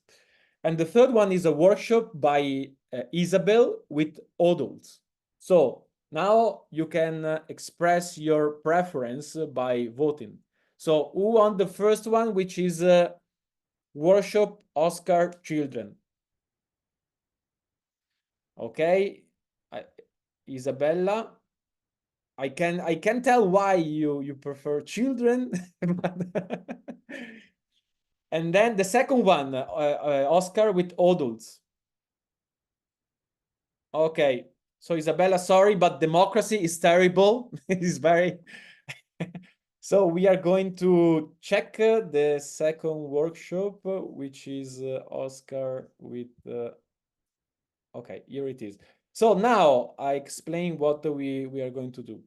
And the third one is a workshop by Isabel with adults. So now you can express your preference by voting. So who won the first one, which is workshop Oscar Children? Okay, Isabella. I can tell why you prefer children. And then the second one, Oscar with adults. Okay, so Isabella, sorry, but democracy is terrible. It's very. So we are going to check the second workshop, which is Oscar with. Okay, here it is. So now I explain what we are going to do.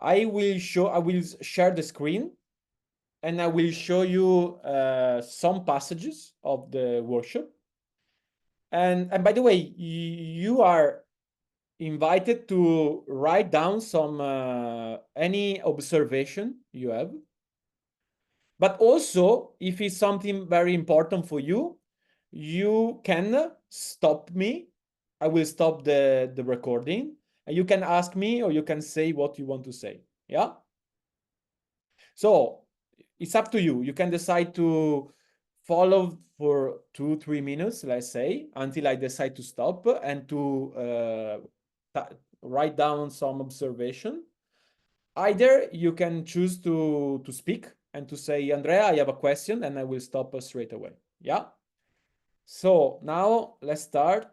I will share the screen, and I will show you some passages of the workshop. And by the way, you are invited to write down some any observation you have. But also, if it's something very important for you, you can stop me. I will stop the recording, and you can ask me, or you can say what you want to say. Yeah. So it's up to you. You can decide to follow for 2-3 minutes, let's say, until I decide to stop and to write down some observation. Either you can choose to speak and to say, Andrea, I have a question, and I will stop straight away. Yeah. So now let's start.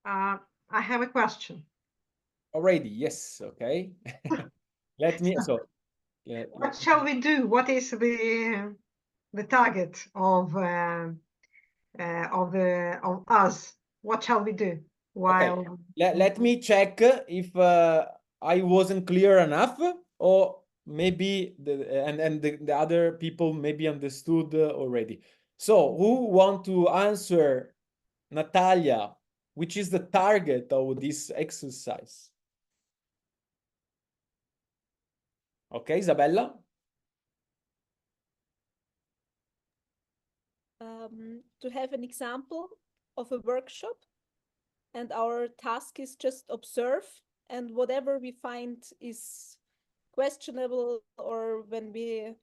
I have a question. Already, yes. Okay. Let me. So, yeah, What shall we do? What is the target of us? What shall we do? While okay. Let me check if I wasn't clear enough, or maybe the other people maybe understood already. So who want to answer, Natalia, which is the target of this exercise? Okay, Isabella? To have an example of a workshop, and our task is just observe, and whatever we find is questionable, or when we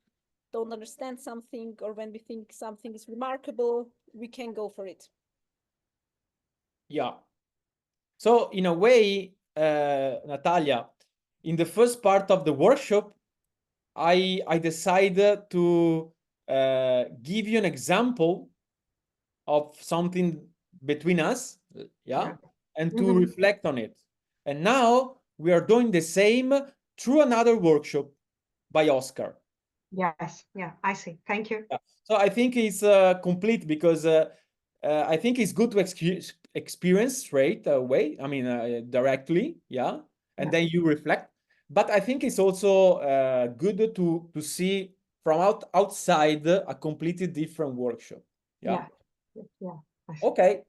don't understand something, or when we think something is remarkable, we can go for it. Yeah. So in a way, Natalia, in the first part of the workshop, I decided to give you an example of something between us. yeah, and to Mhm. reflect on it. And now we are doing the same through another workshop by Oscar. Yes, yeah, I see. Thank you. Yeah. So I think it's complete because I think it's good to experience straight away. I mean, directly, yeah, and Yeah. then you reflect. But I think it's also good to see from outside a completely different workshop. Yeah. Yeah. Yeah. I see. Okay.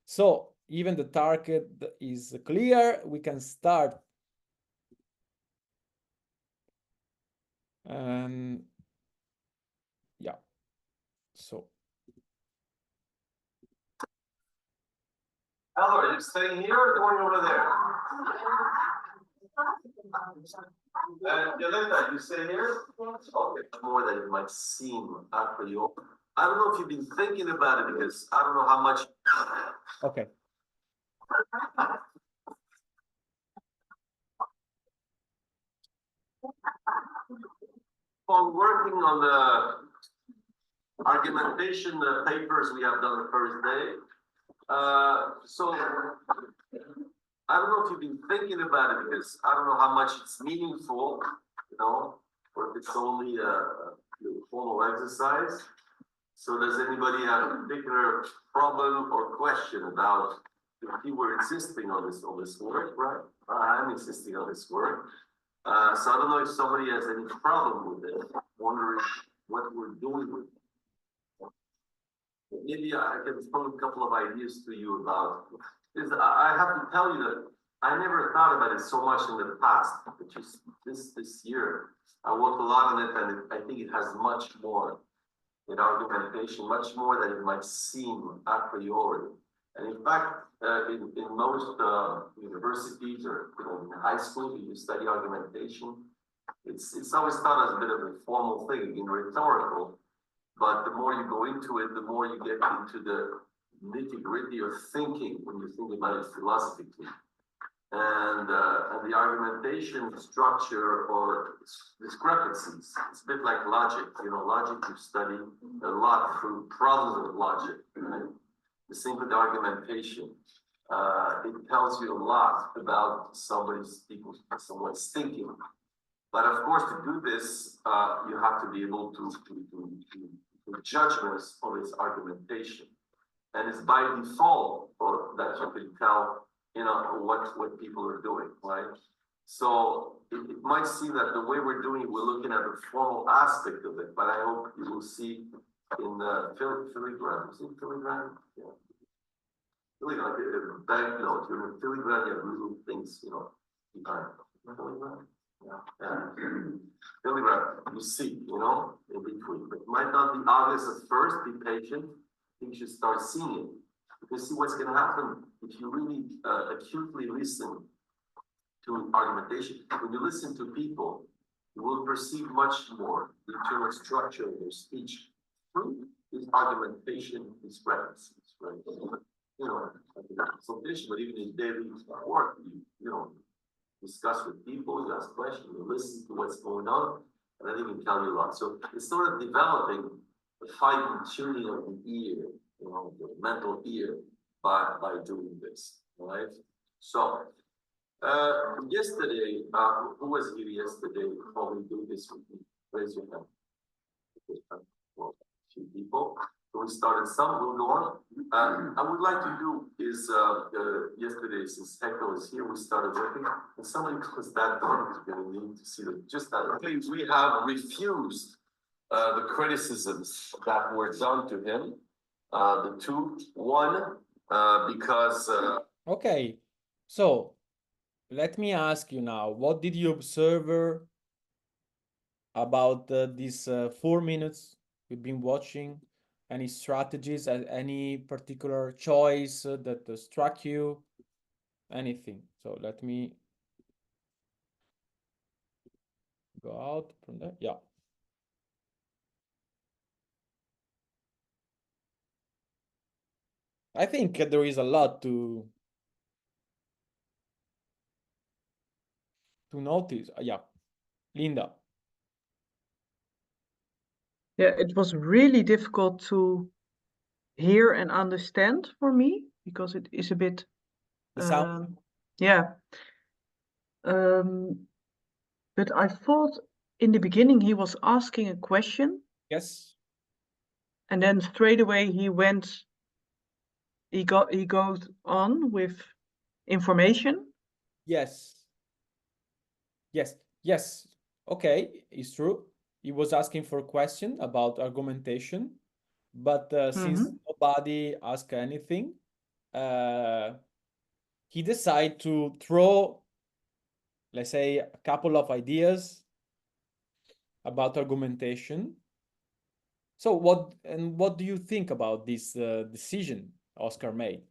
So even the target is clear. We can start. And yeah. So. Elder, are you staying here or going over there? Yolanda, you stay here? Okay, more than it might seem a priori. I don't know if you've been thinking about it because I don't know how much. Okay. On working on the argumentation papers we have done the first day. So I don't know if you've been thinking about it because I don't know how much it's meaningful, you know, or if it's only a formal exercise. So does anybody have a particular problem or question about if you were insisting on this work, right? I'm insisting on this work. So I don't know if somebody has any problem with it, wondering what we're doing with it. Maybe I can throw a couple of ideas to you about this. I have to tell you that I never thought about it so much in the past, but just this year. I worked a lot on it, and I think it has much more in argumentation, much more than it might seem a priori. And in fact, in most universities or in high school, you study argumentation. It's always thought as a bit of a formal thing, rhetorical. But the more you go into it, the more you get into the nitty-gritty of thinking when you think about it philosophically. And the argumentation structure or discrepancies. It's a bit like logic. You know, logic you study a lot through problems of logic. Right? The same with argumentation. It tells you a lot about someone's thinking. But of course, to do this, you have to be able to judgments on its argumentation. And it's by default that you can tell, you know, what people are doing, right? So it might seem that the way we're doing it, we're looking at the formal aspect of it, but I hope you will see in the filigree. Is it filigree? Yeah. Really like a banknote. You're in filigree, you have little things, you know, behind. Filigree? Yeah. Filigree, you see, you know, in between. But it might not be obvious at first. Be patient. You should start seeing it. You can see what's going to happen if you really acutely listen to argumentation. When you listen to people, you will perceive much more the internal structure of their speech through these argumentation discrepancies, right? You know, consultation, but even in daily work, you know, discuss with people, you ask questions, you listen to what's going on, and then it can tell you a lot. So it's sort of developing the fine-tuning of the ear, you know, the mental ear by doing this, right? So yesterday, who was here yesterday? Probably do this with me. Raise your hand. Well, a few people. So we started some, we'll go on. I would like to do is yesterday, since Hector was here, we started working. And somebody closed that door, is going to need to see them. Just that please, we have refused the criticisms that were done to him. The two, one, because Okay. So let me ask you now, what did you observe about these 4 minutes we've been watching? Any strategies, any particular choice that struck you? Anything. So let me go out from there. Yeah. I think there is a lot to notice. Yeah. Linda. Yeah, it was really difficult to hear and understand for me because it is a bit, The sound. yeah. But I thought in the beginning he was asking a question, Yes. and then straight away he goes on with information. Yes. Yes. Yes. Okay, it's true. He was asking for a question about argumentation, but since nobody asked anything, he decided to throw, let's say, a couple of ideas about argumentation. So what do you think about this decision Oscar made?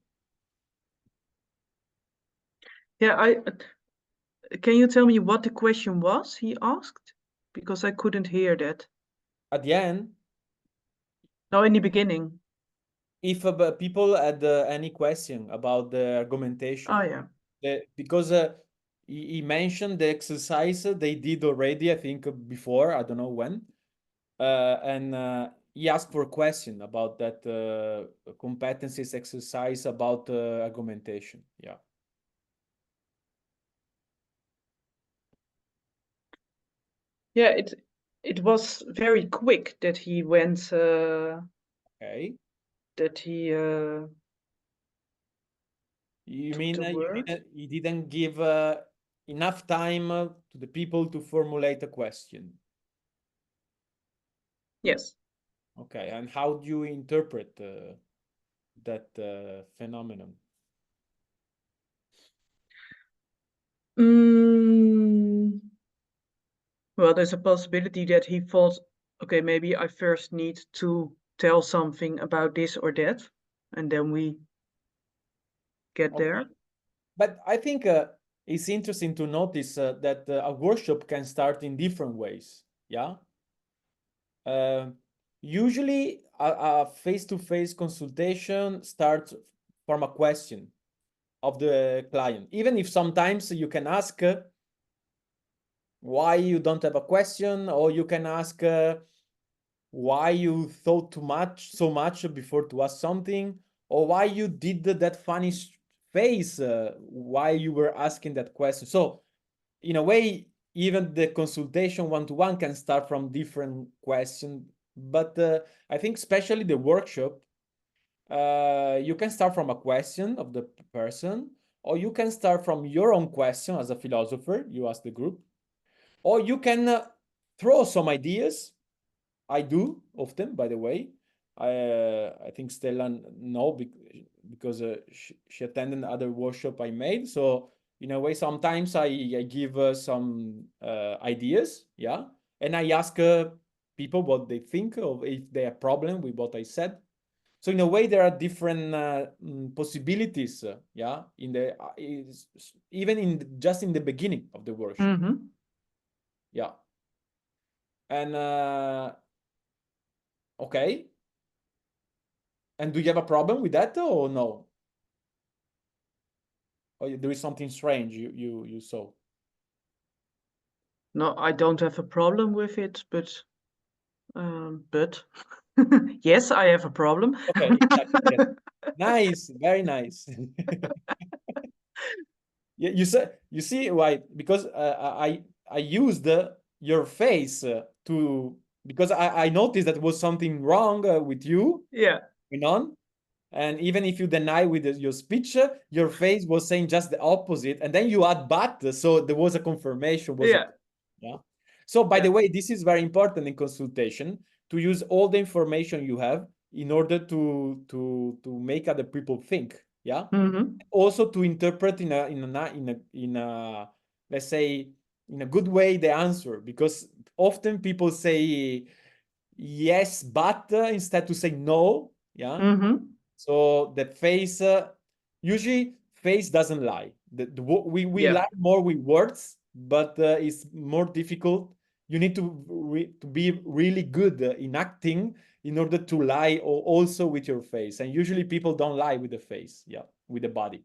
Yeah, can you tell me what the question was he asked? Because I couldn't hear that. At the end, No, in the beginning. if people had any question about the argumentation, Oh yeah. because he mentioned the exercise they did already, I think before, I don't know when, and he asked for a question about that competencies exercise about argumentation. Yeah. Yeah, it was very quick that he went. Okay. That he. You took mean the word. he didn't give enough time to the people to formulate a question? Yes. Okay, and how do you interpret that phenomenon? Well, there's a possibility that he thought, okay, maybe I first need to tell something about this or that, and then we get there. But I think it's interesting to notice that a workshop can start in different ways. Yeah. Usually, a face-to-face consultation starts from a question of the client, even if sometimes you can ask why you don't have a question, or you can ask why you thought so much before to ask something, or why you did that funny face while you were asking that question. So in a way, even the consultation one-to-one can start from different questions, but I think especially the workshop, you can start from a question of the person, or you can start from your own question as a philosopher, you ask the group, or you can throw some ideas. I do often, by the way. I think Stella know because she attended other workshop I made. So in a way, sometimes I give some ideas, yeah, and I ask people what they think of, if they have problem with what I said. So in a way, there are different possibilities, yeah, in the even in just in the beginning of the workshop, yeah, and okay. And do you have a problem with that or no? Or there is something strange you saw? No, I don't have a problem with it, but yes, I have a problem. Okay, exactly. Yes. Nice, very nice. Yeah, you see why? Because I used your face to, because I noticed that was something wrong with you. Yeah. Going on. And even if you deny with your speech, your face was saying just the opposite, and then you add but, so there was a confirmation. Yeah. So by the way, this is very important in consultation, to use all the information you have in order to make other people think. Yeah. Also to interpret in a let's say in a good way the answer, because often people say yes but instead to say no. Yeah. So the face, usually face doesn't lie. We lie more with words, but it's more difficult. You need to be really good in acting in order to lie also with your face. And usually people don't lie with the face, yeah, with the body.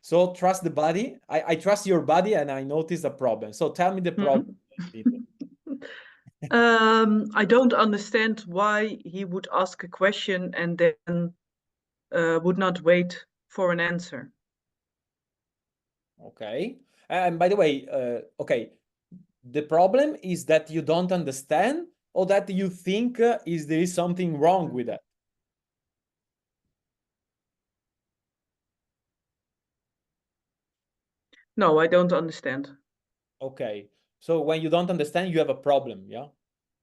So trust the body. I trust your body, and I notice a problem. So tell me the problem. I don't understand why he would ask a question and then would not wait for an answer. Okay. And by the way, okay, the problem is that you don't understand, or that you think there is something wrong with that? No, I don't understand. Okay. So when you don't understand, you have a problem, yeah?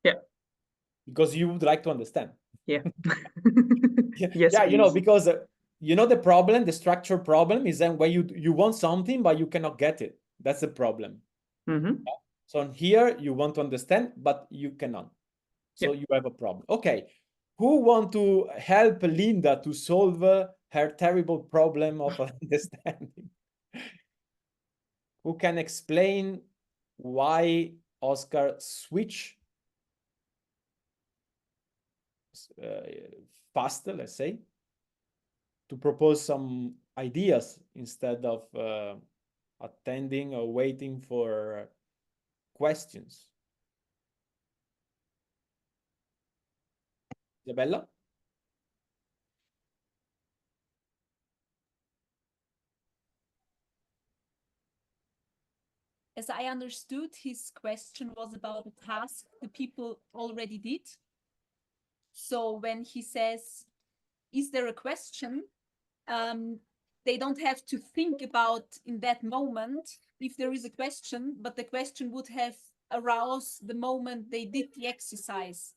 Yeah. Because you would like to understand. Yeah. Yes, you know, please. because you know, the problem, the structure problem is then when you want something but you cannot get it. That's the problem. Mhm. So here you want to understand but you cannot. So you have a problem. Okay. Who want to help Linda to solve her terrible problem of understanding? Who can explain why Oscar switched faster, let's say, to propose some ideas instead of attending or waiting for questions? Isabella? As I understood, his question was about a task the people already did. So when he says, is there a question? They don't have to think about in that moment if there is a question, but the question would have aroused the moment they did the exercise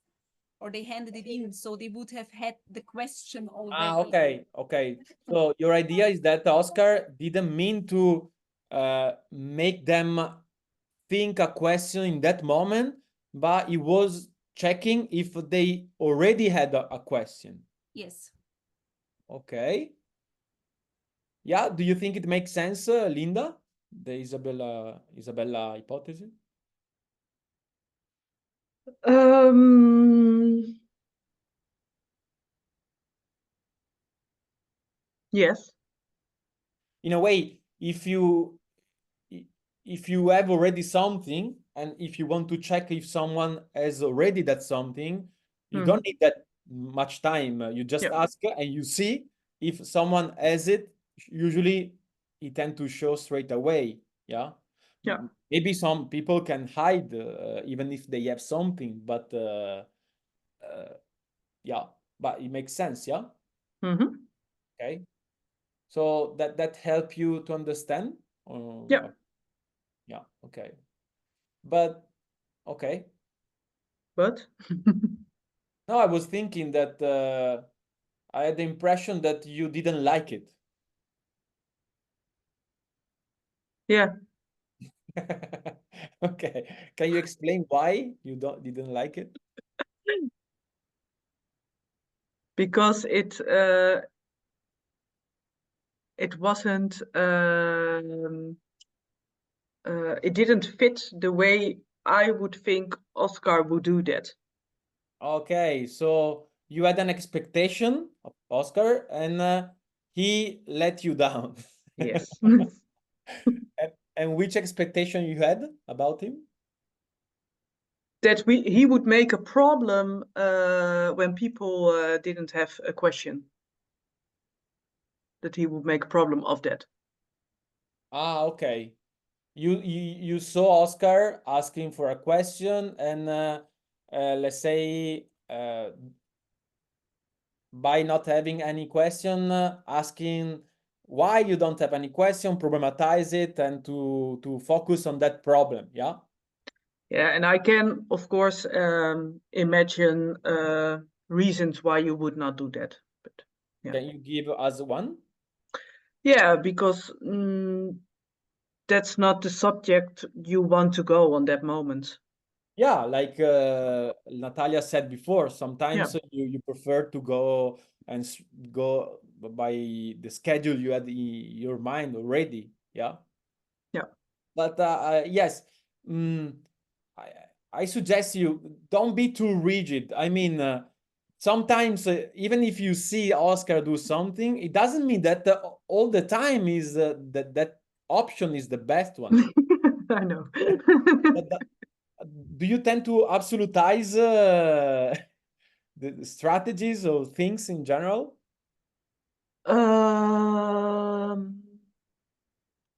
or they handed it in. So they would have had the question already. Ah, okay, okay. So your idea is that Oscar didn't mean to make them think a question in that moment, but he was checking if they already had a question. Yes. Okay. Yeah, do you think it makes sense, Linda? The Isabella hypothesis? Yes. In a way, if you have already something, and if you want to check if someone has already that something, you don't need that much time. You just Yeah. ask and you see if someone has it. Usually it tend to show straight away. Yeah. Yeah. Maybe some people can hide even if they have something, but yeah, but it makes sense. Yeah. Mhm. Okay. So that help you to understand? Yeah. Yeah. Okay. But okay. But No, I was thinking that I had the impression that you didn't like it. yeah, Okay. Can you explain why you didn't like it? because it wasn't it didn't fit the way I would think Oscar would do that. Okay, so you had an expectation of Oscar and he let you down. Yes. And which expectation you had about him? That he would make a problem when people didn't have a question. That he would make a problem of that. Ah, okay. You saw Oscar asking for a question and let's say by not having any question, asking why you don't have any question, problematize it, and to focus on that problem. Yeah. Yeah, and I can, of course, imagine reasons why you would not do that. But yeah, Can you give us one? yeah, because that's not the subject you want to go on that moment. Yeah, like Natalia said before, sometimes you prefer to go and go by the schedule you had in your mind already. Yeah. Yeah. But yes, I suggest you don't be too rigid. I mean, sometimes even if you see Oscar do something, it doesn't mean that all the time is that option is the best one. I know. Do you tend to absolutize the strategies or things in general?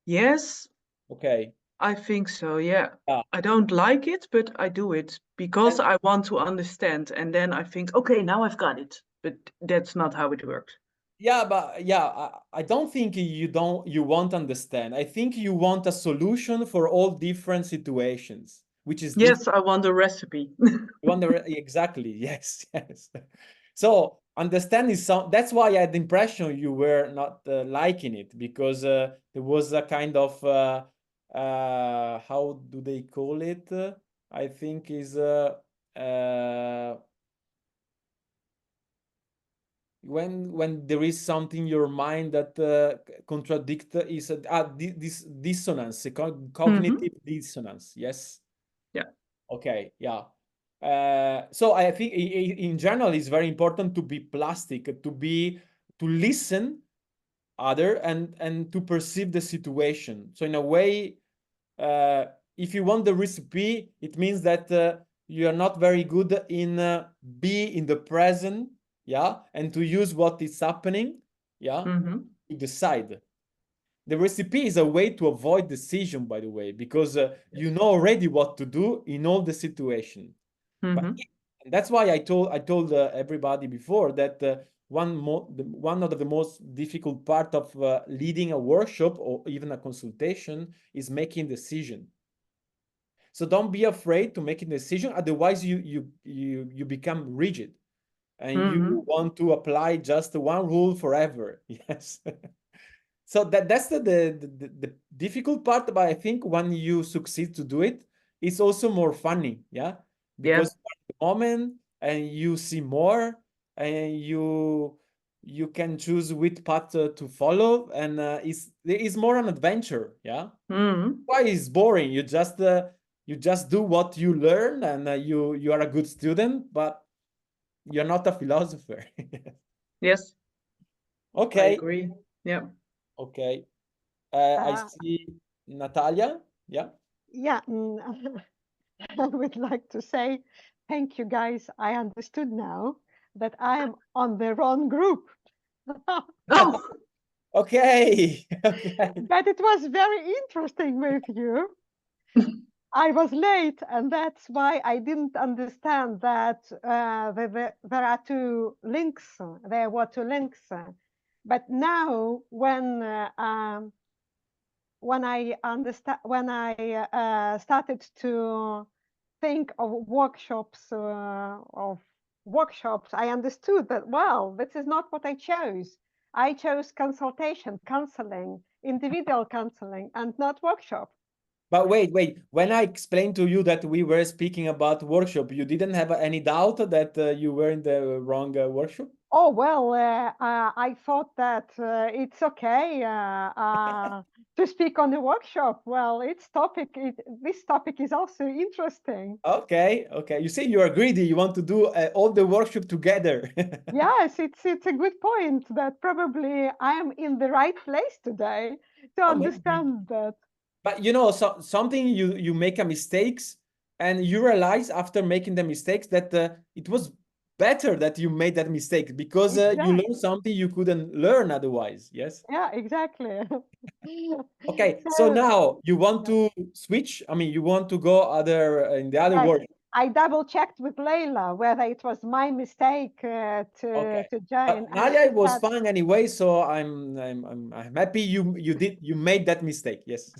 Yes, Okay. I think so, yeah. Yeah. I don't like it, but I do it because And I want to understand. And then I think, okay, now I've got it. But that's not how it works. yeah, but yeah, I don't think you won't understand. I think you want a solution for all different situations, which is Yes, I want a recipe. you wonder exactly. Yes, yes. So understand is some. That's why I had the impression you were not liking it, because there was a kind of how do they call it? I think is uh, when there is something in your mind that contradict is this dissonance, cognitive dissonance. Yes. Yeah. Okay. Yeah. So I think in general it's very important to be plastic, to listen other and to perceive the situation. So in a way, if you want the recipe, it means that you are not very good in be in the present, yeah, and to use what is happening, yeah, to decide. The recipe is a way to avoid decision, by the way, because you know already what to do in all the situation. But that's why I told everybody before that one of the most difficult part of leading a workshop or even a consultation is making decision. So don't be afraid to make a decision. Otherwise, you become rigid, and you want to apply just one rule forever. Yes. So that's the difficult part. But I think when you succeed to do it, it's also more funny. Yeah, because at the moment and you see more, and you can choose which path to follow, and it's more an adventure. Yeah. Why is boring? You just do what you learn, and you are a good student, but you're not a philosopher. Yes, I Okay. agree. Yeah. Okay. I Uh, see Natalia. Yeah. yeah, I would like to say thank you guys. I understood now that I am on the wrong group. Oh, Okay. Okay. But it was very interesting with you. I was late, and that's why I didn't understand that there are two links. There were two links. But now, when I understand, when I started to think of workshops, I understood that, well, this is not what I chose. I chose consultation, counseling, individual counseling, and not workshop. But wait. When I explained to you that we were speaking about workshop, you didn't have any doubt that you were in the wrong workshop? Oh, well, I thought that it's okay to speak on the workshop. Well, this topic is also interesting. Okay. Okay. You say you are greedy. You want to do all the workshop together. Yes, it's a good point that probably I am in the right place today to Oh, maybe. understand that. But something you make a mistakes, and you realize after making the mistakes that it was better that you made that mistake, because you Exactly. learned something you couldn't learn otherwise. Yes. Yeah, exactly. Okay. So now you want to switch. I mean, you want to go in the other yes, world. I double checked with Leila whether it was my mistake Okay. to join, But and Nadia, she it was said, fine anyway. So I'm happy you made that mistake. Yes.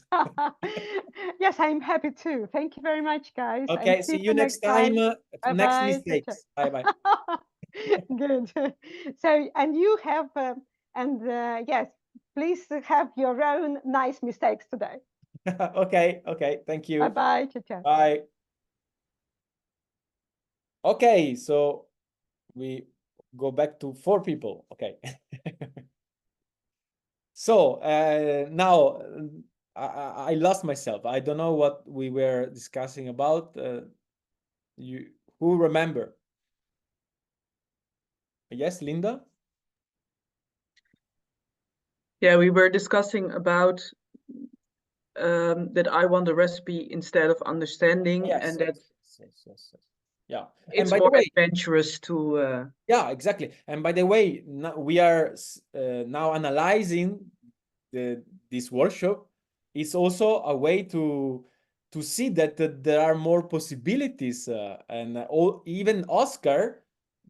yes, I'm happy too. Thank you very much, guys, and Okay. See see you you next next time. time. Bye Next bye. mistakes. Bye bye. Good. So, and you have, yes, please have your own nice mistakes today. Okay. Okay. Thank Bye you. bye. Ciao, ciao. Bye. Okay. So we go back to 4 people. Okay. So now I lost myself. I don't know what we were discussing about. Who remember? Yes, Linda? yeah, we were discussing about that I want a recipe instead of understanding, Yes, and that yes. Yeah. And It's by the more way, adventurous to yeah, exactly. And by the way, we are now analyzing this workshop. It's also a way to see that there are more possibilities, and even Oscar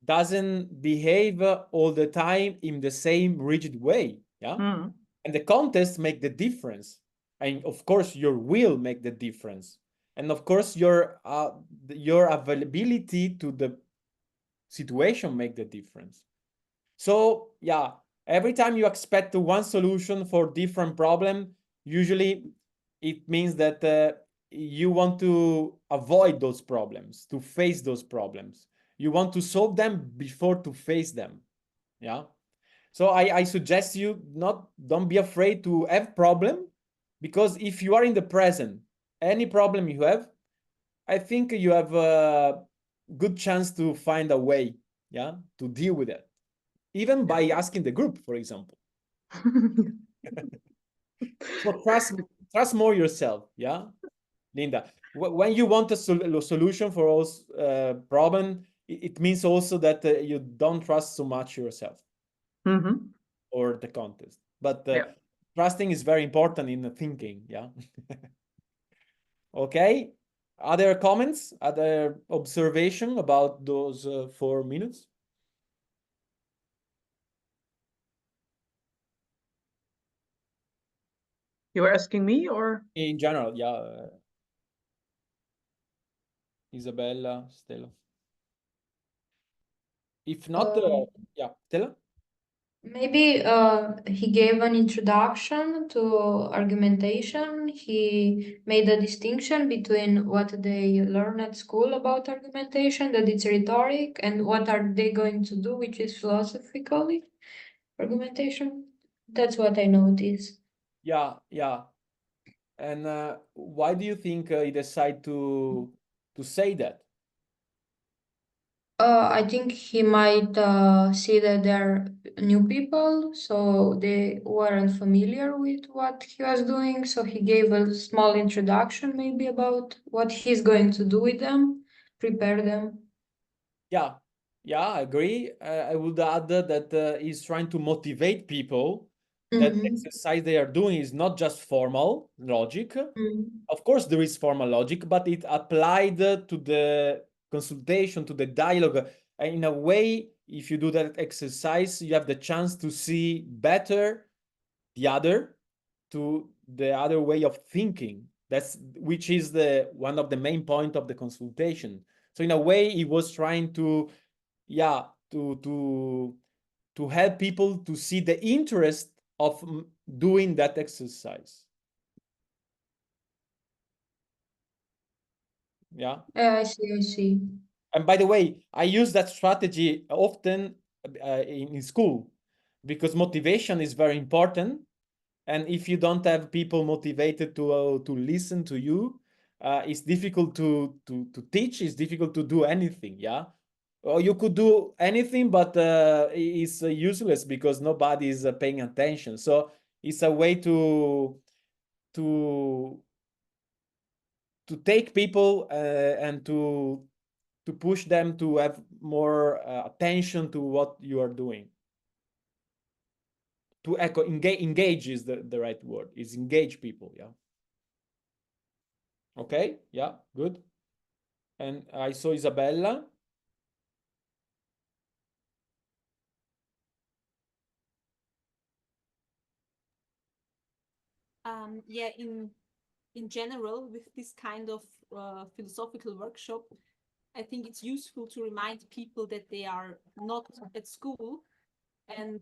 doesn't behave all the time in the same rigid way. Yeah, Hmm. and the contest make the difference, and of course your will make the difference, and of course your availability to the situation make the difference. So yeah, every time you expect one solution for different problem, usually it means that you want to avoid those problems, to face those problems. You want to solve them before to face them. Yeah. So I suggest you don't be afraid to have problem, because if you are in the present, any problem you have, I think you have a good chance to find a way, yeah, to deal with it, even by asking the group, for example. So trust more yourself, yeah, Linda. When you want a solution for all problem, it means also that you don't trust so much yourself Mhm. or the contest. But Yeah. trusting is very important in the thinking, yeah. Okay. Other comments? Other observation about those 4 minutes? You were asking me or? In general, yeah. Isabella, Stella. If not, yeah, Stella? Maybe he gave an introduction to argumentation. He made a distinction between what they learn at school about argumentation, that it's rhetoric, and what are they going to do, which is philosophically argumentation. That's what I noticed. Yeah, yeah. And why do you think he decided to say that? I think he might see that they're new people, so they weren't familiar with what he was doing. So he gave a small introduction, maybe about what he's going to do with them, prepare them. Yeah, yeah, I agree. I would add that he's trying to motivate people that Mm-hmm. exercise they are doing is not just formal logic. Mm-hmm. Of course, there is formal logic, but it applied to the consultation, to the dialogue. And in a way, if you do that exercise, you have the chance to see better the other, to the other way of thinking. That's which is the one of the main point of the consultation. So in a way, he was trying to, yeah, to help people to see the interest of doing that exercise. Yeah. Yeah, I see, I see. And by the way, I use that strategy often in school, because motivation is very important. And if you don't have people motivated to listen to you, it's difficult to teach. It's difficult to do anything. Yeah, or you could do anything, but it's useless because nobody is paying attention. So it's a way to to take people and to push them to have more attention to what you are doing. To echo, engage is the right word. Is engage people. Yeah. Okay. Yeah. Good. And I saw Isabella. Yeah, in general, with this kind of philosophical workshop, I think it's useful to remind people that they are not at school, and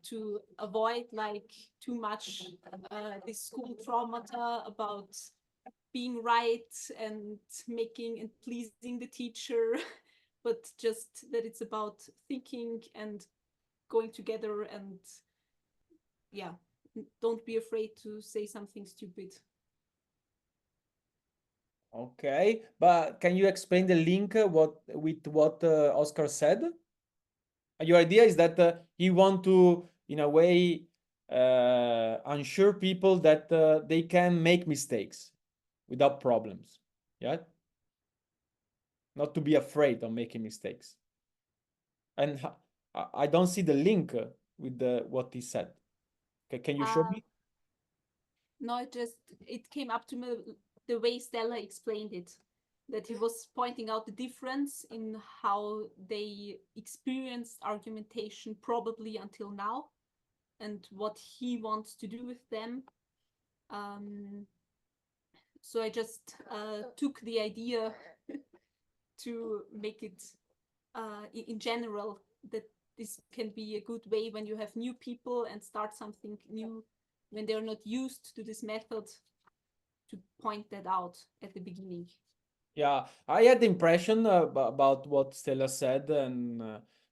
to avoid like too much this school traumata about being right and making and pleasing the teacher, but just that it's about thinking and going together, and yeah, don't be afraid to say something stupid. Okay, but can you explain the link what Oscar said? Your idea is that he want to, in a way, ensure people that they can make mistakes without problems. Yeah. not to be afraid of making mistakes. And I don't see the link with what he said. Can you show me? No, it came up to me the way Stella explained it, that he was pointing out the difference in how they experienced argumentation probably until now, and what he wants to do with them. So I just took the idea to make it in general, that this can be a good way when you have new people and start something new, when they're not used to this method, to point that out at the beginning. Yeah, I had the impression about what Stella said, and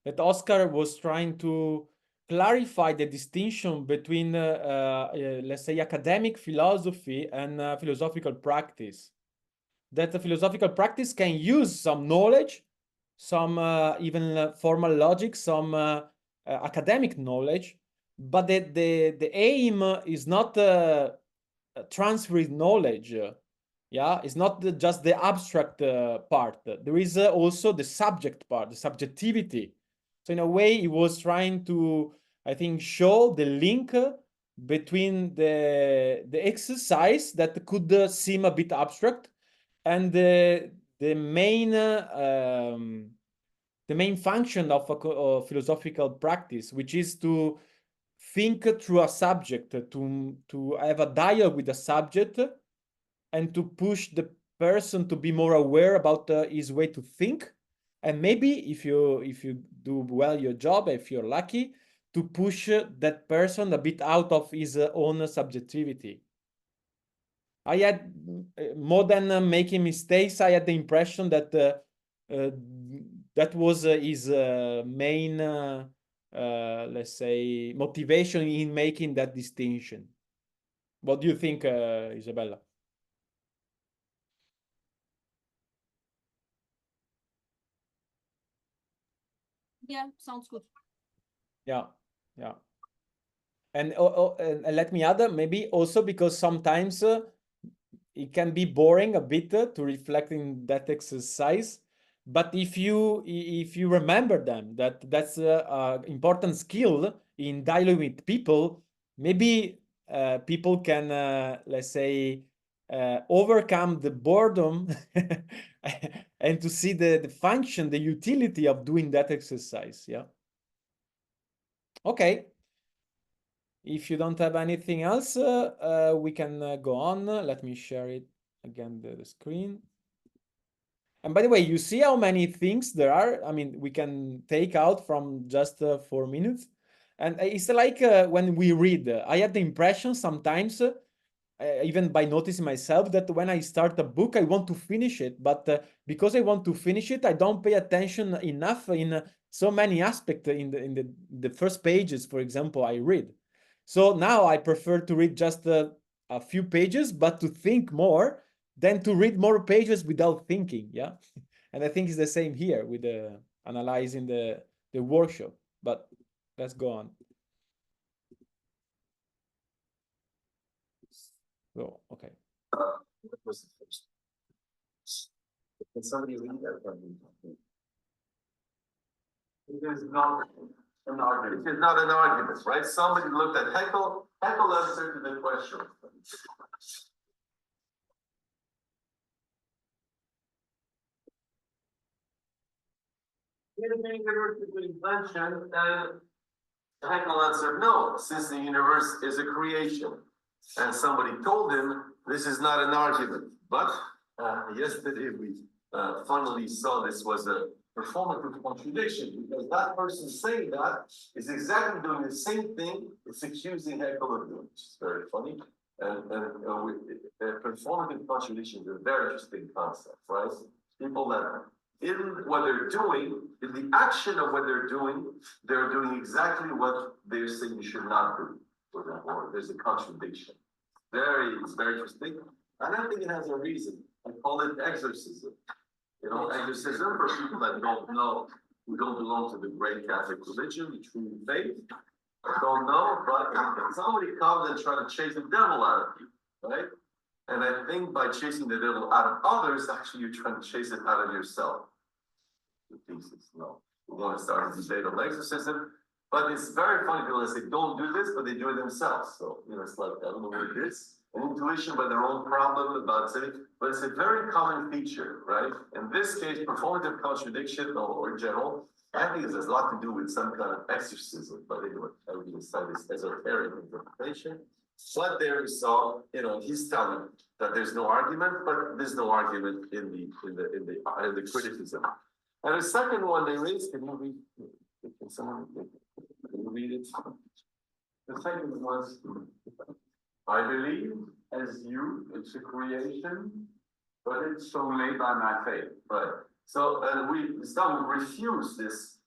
that Oscar was trying to clarify the distinction between, let's say, academic philosophy and philosophical practice. That the philosophical practice can use some knowledge, some even formal logic, some academic knowledge, but the aim is not transferring knowledge. Yeah, it's not just the abstract part. There is also the subject part, the subjectivity. So in a way, he was trying to, I think, show the link between the exercise that could seem a bit abstract and the main function of a philosophical practice, which is to think through a subject, to have a dialogue with the subject, and to push the person to be more aware about his way to think, and maybe if you do well your job, if you're lucky, to push that person a bit out of his own subjectivity. I had, more than making mistakes, I had the impression that that was his main, let's say, motivation in making that distinction. What do you think, Isabella? Yeah, sounds good. Yeah, yeah. And let me add, maybe also because sometimes it can be boring a bit to reflect in that exercise. But if you remember them, that's an important skill in dialogue with people, maybe people can, let's say, overcome the boredom and to see the function, the utility of doing that exercise. Yeah. Okay. If you don't have anything else, we can go on. Let me share it again, the screen. And by the way, you see how many things there are? I mean, we can take out from just 4 minutes. And it's like when we read, I have the impression sometimes, even by noticing myself, that when I start a book, I want to finish it. But because I want to finish it, I don't pay attention enough in so many aspects in the first pages, for example, I read. So now I prefer to read just a few pages, but to think more than to read more pages without thinking. Yeah. And I think it's the same here with analyzing the workshop. But let's go on. So, okay. What was the first? Can somebody read that from me? It is not an argument. It is not an argument, right? Somebody looked at Haeckel. Haeckel answered the question. The universe is an invention, and Haeckel answered no, since the universe is a creation. And somebody told him this is not an argument. But yesterday we finally saw this was a performative contradiction, because that person saying that is exactly doing the same thing it's accusing Haeckel of doing, which is very funny. And performative contradiction is a very interesting concept, right? People that in what they're doing, in the action of what they're doing exactly what they're saying you should not do. Or there's a contradiction. It's very interesting. And I think it has a reason. I call it exorcism. You know, exorcism for people that don't know, who don't belong to the great Catholic religion, the true faith. Don't know, but somebody comes and tries to chase the devil out of you, right? And I think by chasing the devil out of others, actually you're trying to chase it out of yourself. the thesis. No, we want to start a debate on exorcism. But it's very funny people that say, don't do this, but they do it themselves. So, it's like, I don't know what it is. An intuition by their own problem about it, but it's a very common feature, right? In this case, performative contradiction or in general, I think it has a lot to do with some kind of exorcism, but anyway, I would decide this esoteric interpretation. But there is so, he's telling that there's no argument, but there's no argument in the criticism. And the second one they raised, can someone read it? The second was, I believe as you, it's a creation, but it's so made by my faith. Right. So we refuse this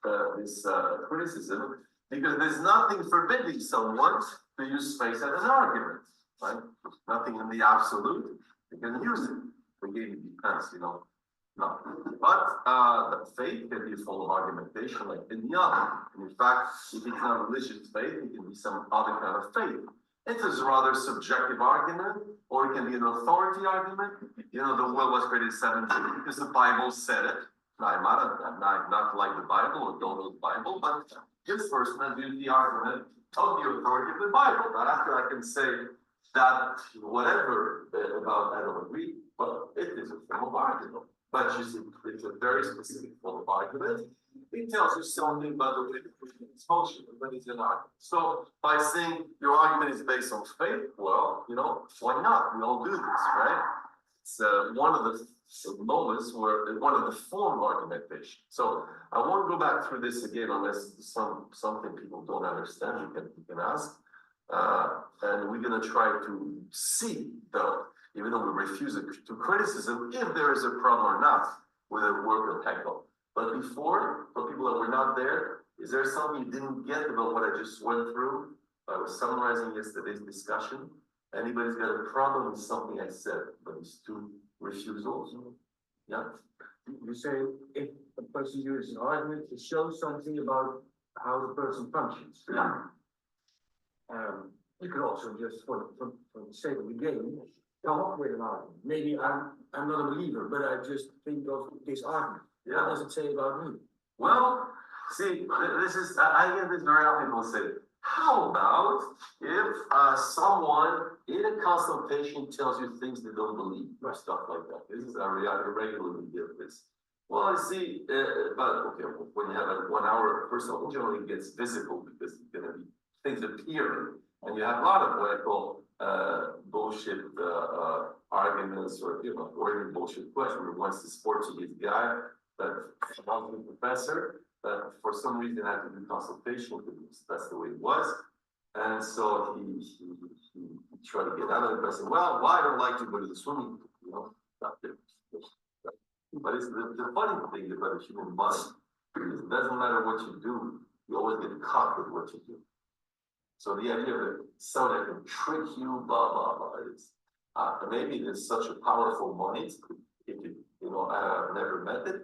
criticism because there's nothing forbidding someone to use space as an argument. Right? Nothing in the absolute. You can use it. Again, it depends, No. But the faith can be full of argumentation like any other. And in fact, if it's not religious faith, it can be some other kind of faith. It is a rather subjective argument, or it can be an authority argument. The world was created 7 days because the Bible said it. I'm not like the Bible or don't know the Bible, but this person has used the argument of the authority of the Bible. Not after I can say that whatever about I don't agree, but it is a form of argument. But you see, it's a very specific form of argument. It tells you something about the way it's functioning, but it's an argument. So by saying your argument is based on faith, well, why not? We all do this, right? It's one of the moments where one of the form of argumentation. So I won't go back through this again unless something people don't understand. You can ask, and we're going to try to see though. Even though we refuse it to criticism, if there is a problem or not with the work of Hegel. But before, for people that were not there, is there something you didn't get about what I just went through? I was summarizing yesterday's discussion. Anybody's got a problem with something I said, but it's 2 refusals? Yeah? You say if a person uses an argument to show something about how the person functions. Yeah. You could also just, for the sake of the game, come up with an argument. Maybe I'm not a believer, but I just think of this argument. Yeah. What does it say about me? Well, see, this is, I get this very often. People say, how about if someone in a consultation tells you things they don't believe or stuff like that? This is how we regularly give this. Well, I see, but okay, when you have a 1 hour personal, generally gets visible because it's going to be things appearing. And you have a lot of what I call bullshit arguments or even bullshit questions. Once this Portuguese guy, that professor, that for some reason had to do consultation because that's the way it was. And so he tried to get out of it. I said, well, I don't like to go to the swimming pool, not there. But it's the funny thing about the human mind is it doesn't matter what you do, you always get caught with what you do. So the idea that someone can trick you, blah, blah, blah, is maybe there's such a powerful mind, if I've never met it,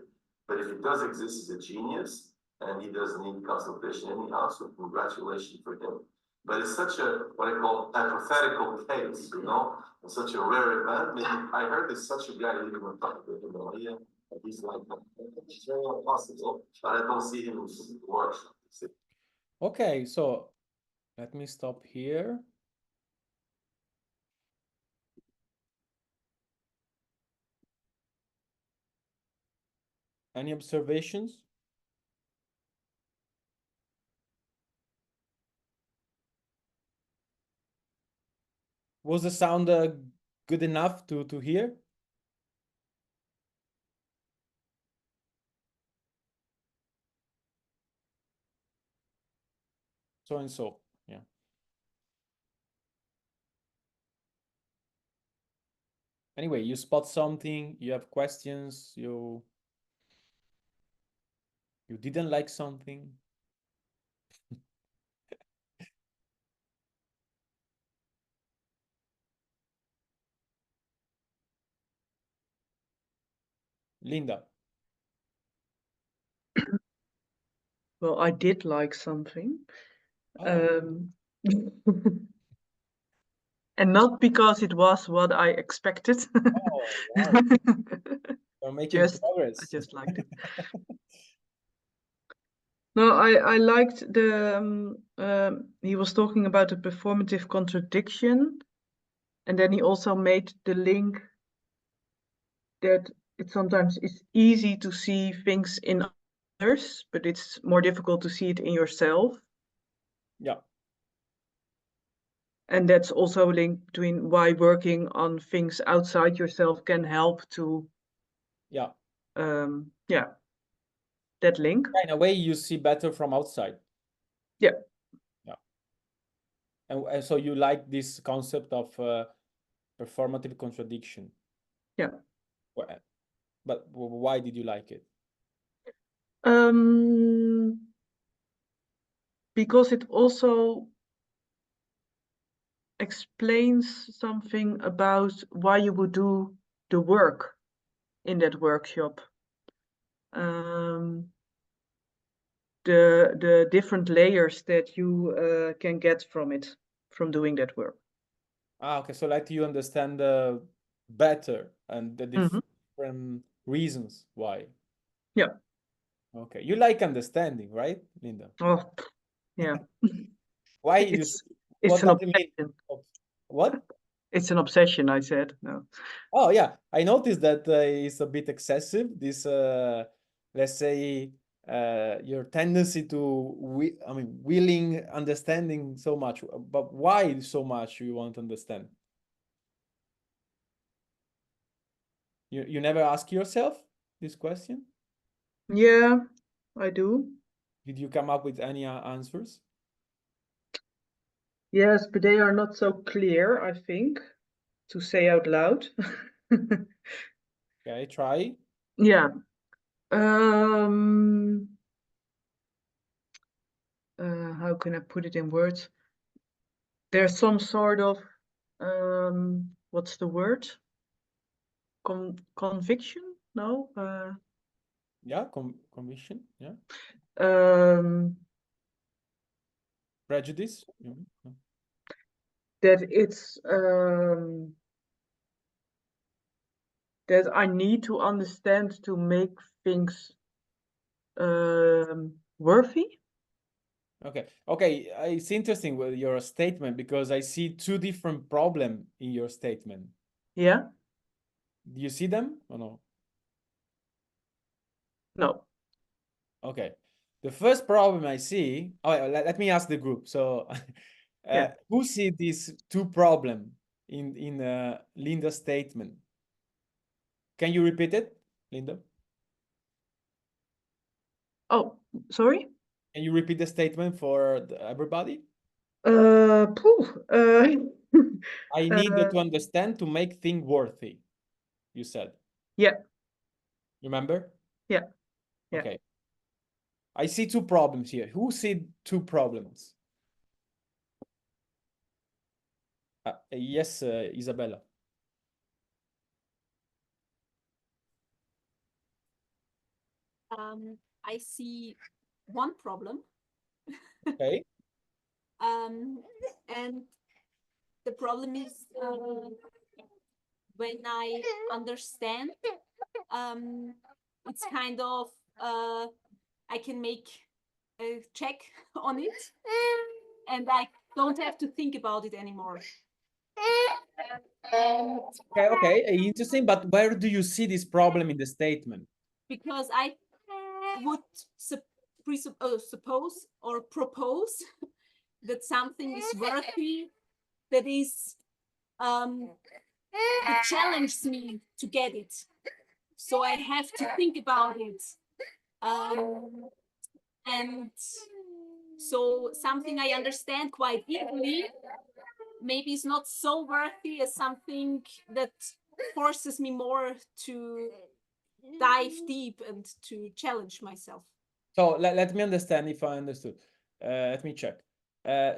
but if it does exist, he's a genius, and he doesn't need consultation anyhow, so congratulations for him. But it's such a, what I call, hypothetical case, and such a rare event. Maybe I heard there's such a guy living in the Himalaya, and he's like, it's very possible, but I don't see him in the workshop. Okay, so let me stop here. Any observations? Was the sound good enough to hear? So and so, yeah. Anyway, you spot something, you have questions, you didn't like something. Linda. Well, I did like something. Oh. And not because it was what I expected. Oh, wow. You're making progress. I just liked it. No, I liked he was talking about the performative contradiction, and then he also made the link that it sometimes is easy to see things in others, but it's more difficult to see it in yourself. Yeah. And that's also a link between why working on things outside yourself can help to, Yeah. yeah, that link. In a way, you see better from outside. Yeah. Yeah. And so you like this concept of performative contradiction. Yeah. But why did you like it? Because it also explains something about why you would do the work in that workshop. The different layers that you can get from it, from doing that work. Okay, so let you understand better and the different reasons why. Yeah. Okay, you like understanding, right, Linda? Oh, yeah. Why It's what an does it mean? obsession. What? It's an obsession, I said. No. Oh yeah, I noticed that it's a bit excessive. This, let's say, your tendency to, willing understanding so much. But why so much you want to understand? You never ask yourself this question? Yeah, I do. Did you come up with any answers? Yes, but they are not so clear, I think, to say out loud. Okay, try. Yeah. How can I put it in words? There's some sort of what's the word? Conviction? No. Yeah, conviction. Yeah, prejudice. Yeah. That it's that I need to understand to make things worthy. Okay. It's interesting with your statement because I see two different problems in your statement. Yeah. Do you see them or no? No. Okay. The first problem I see. Oh, let me ask the group. So, Yeah. who see these two problems in Linda's statement? Can you repeat it, Linda? Oh, sorry. Can you repeat the statement for everybody? Pooh, I need to understand to make things worthy. You said. Yeah. Remember? Yeah. Yeah. Okay. I see two problems here. Who see two problems? Yes, Isabella. I see one problem. Okay. And the problem is when I understand, it's kind of I can make a check on it, and I don't have to think about it anymore. Okay, interesting. But where do you see this problem in the statement? Because I would suppose or propose that something is worthy, that is that challenges me to get it. So I have to think about it. And so something I understand quite easily maybe is not so worthy as something that forces me more to dive deep and to challenge myself. So let me understand if I understood. Let me check.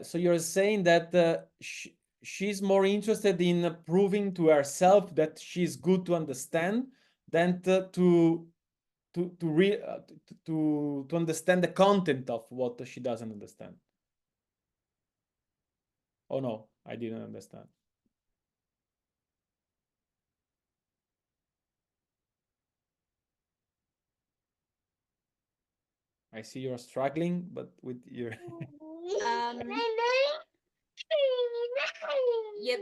So you're saying that she's more interested in proving to herself that she's good to understand than to understand the content of what she doesn't understand. Oh no, I didn't understand. I see you're struggling, but with your Yeah,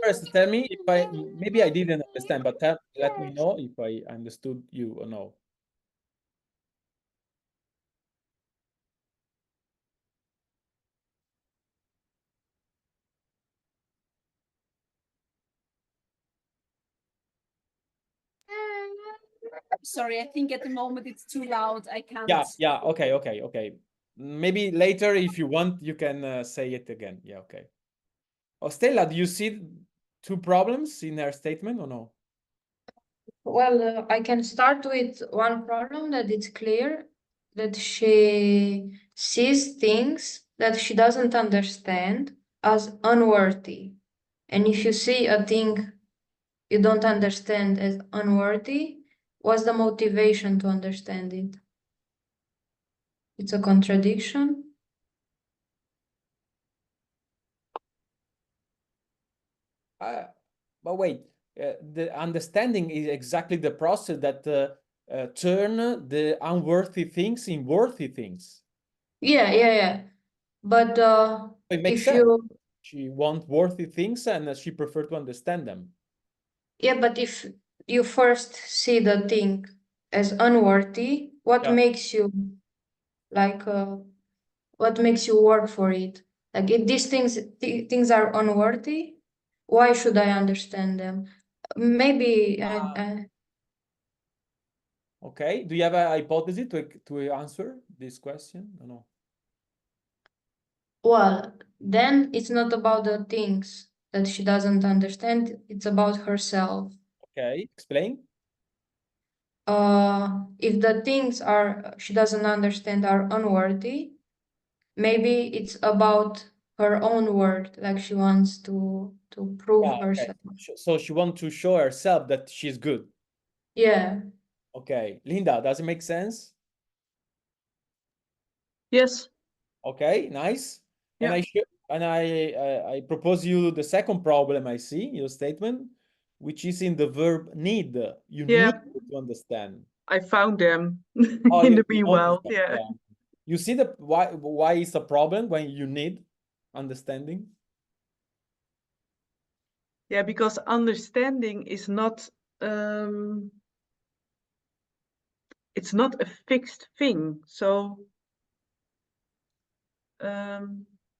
first tell me if maybe I didn't understand, but let me know if I understood you or no. sorry, I think at the moment it's too loud. I can't. Yeah, okay. Maybe later, if you want, you can say it again. Yeah, okay. Oh, Stella, do you see two problems in her statement or no? Well, I can start with one problem that it's clear that she sees things that she doesn't understand as unworthy. And if you see a thing you don't understand as unworthy, what's the motivation to understand it? It's a contradiction. But wait, the understanding is exactly the process that turn the unworthy things in worthy things. Yeah. But It makes if sense. you, She wants worthy things and she prefer to understand them. yeah, but if you first see the thing as unworthy, what Yeah. makes you like what makes you work for it? Like if these things are unworthy, why should I understand them? Maybe Okay. Do you have a hypothesis to answer this question? Or no? well, then it's not about the things that she doesn't understand, it's about herself. Okay. Explain. If the things are she doesn't understand are unworthy, maybe it's about her own worth, like she wants to prove Yeah, okay. herself. So she wants to show herself that she's good. Yeah. Okay. Linda, does it make sense? Yes. Okay, nice. And Yeah. I propose you the second problem I see in your statement, which is in the verb need. You Yeah. need to understand. I found them Oh, in the you noticed meanwhile. that, Yeah. yeah. You see the why is a problem when you need understanding? Yeah, because understanding is not it's not a fixed thing. So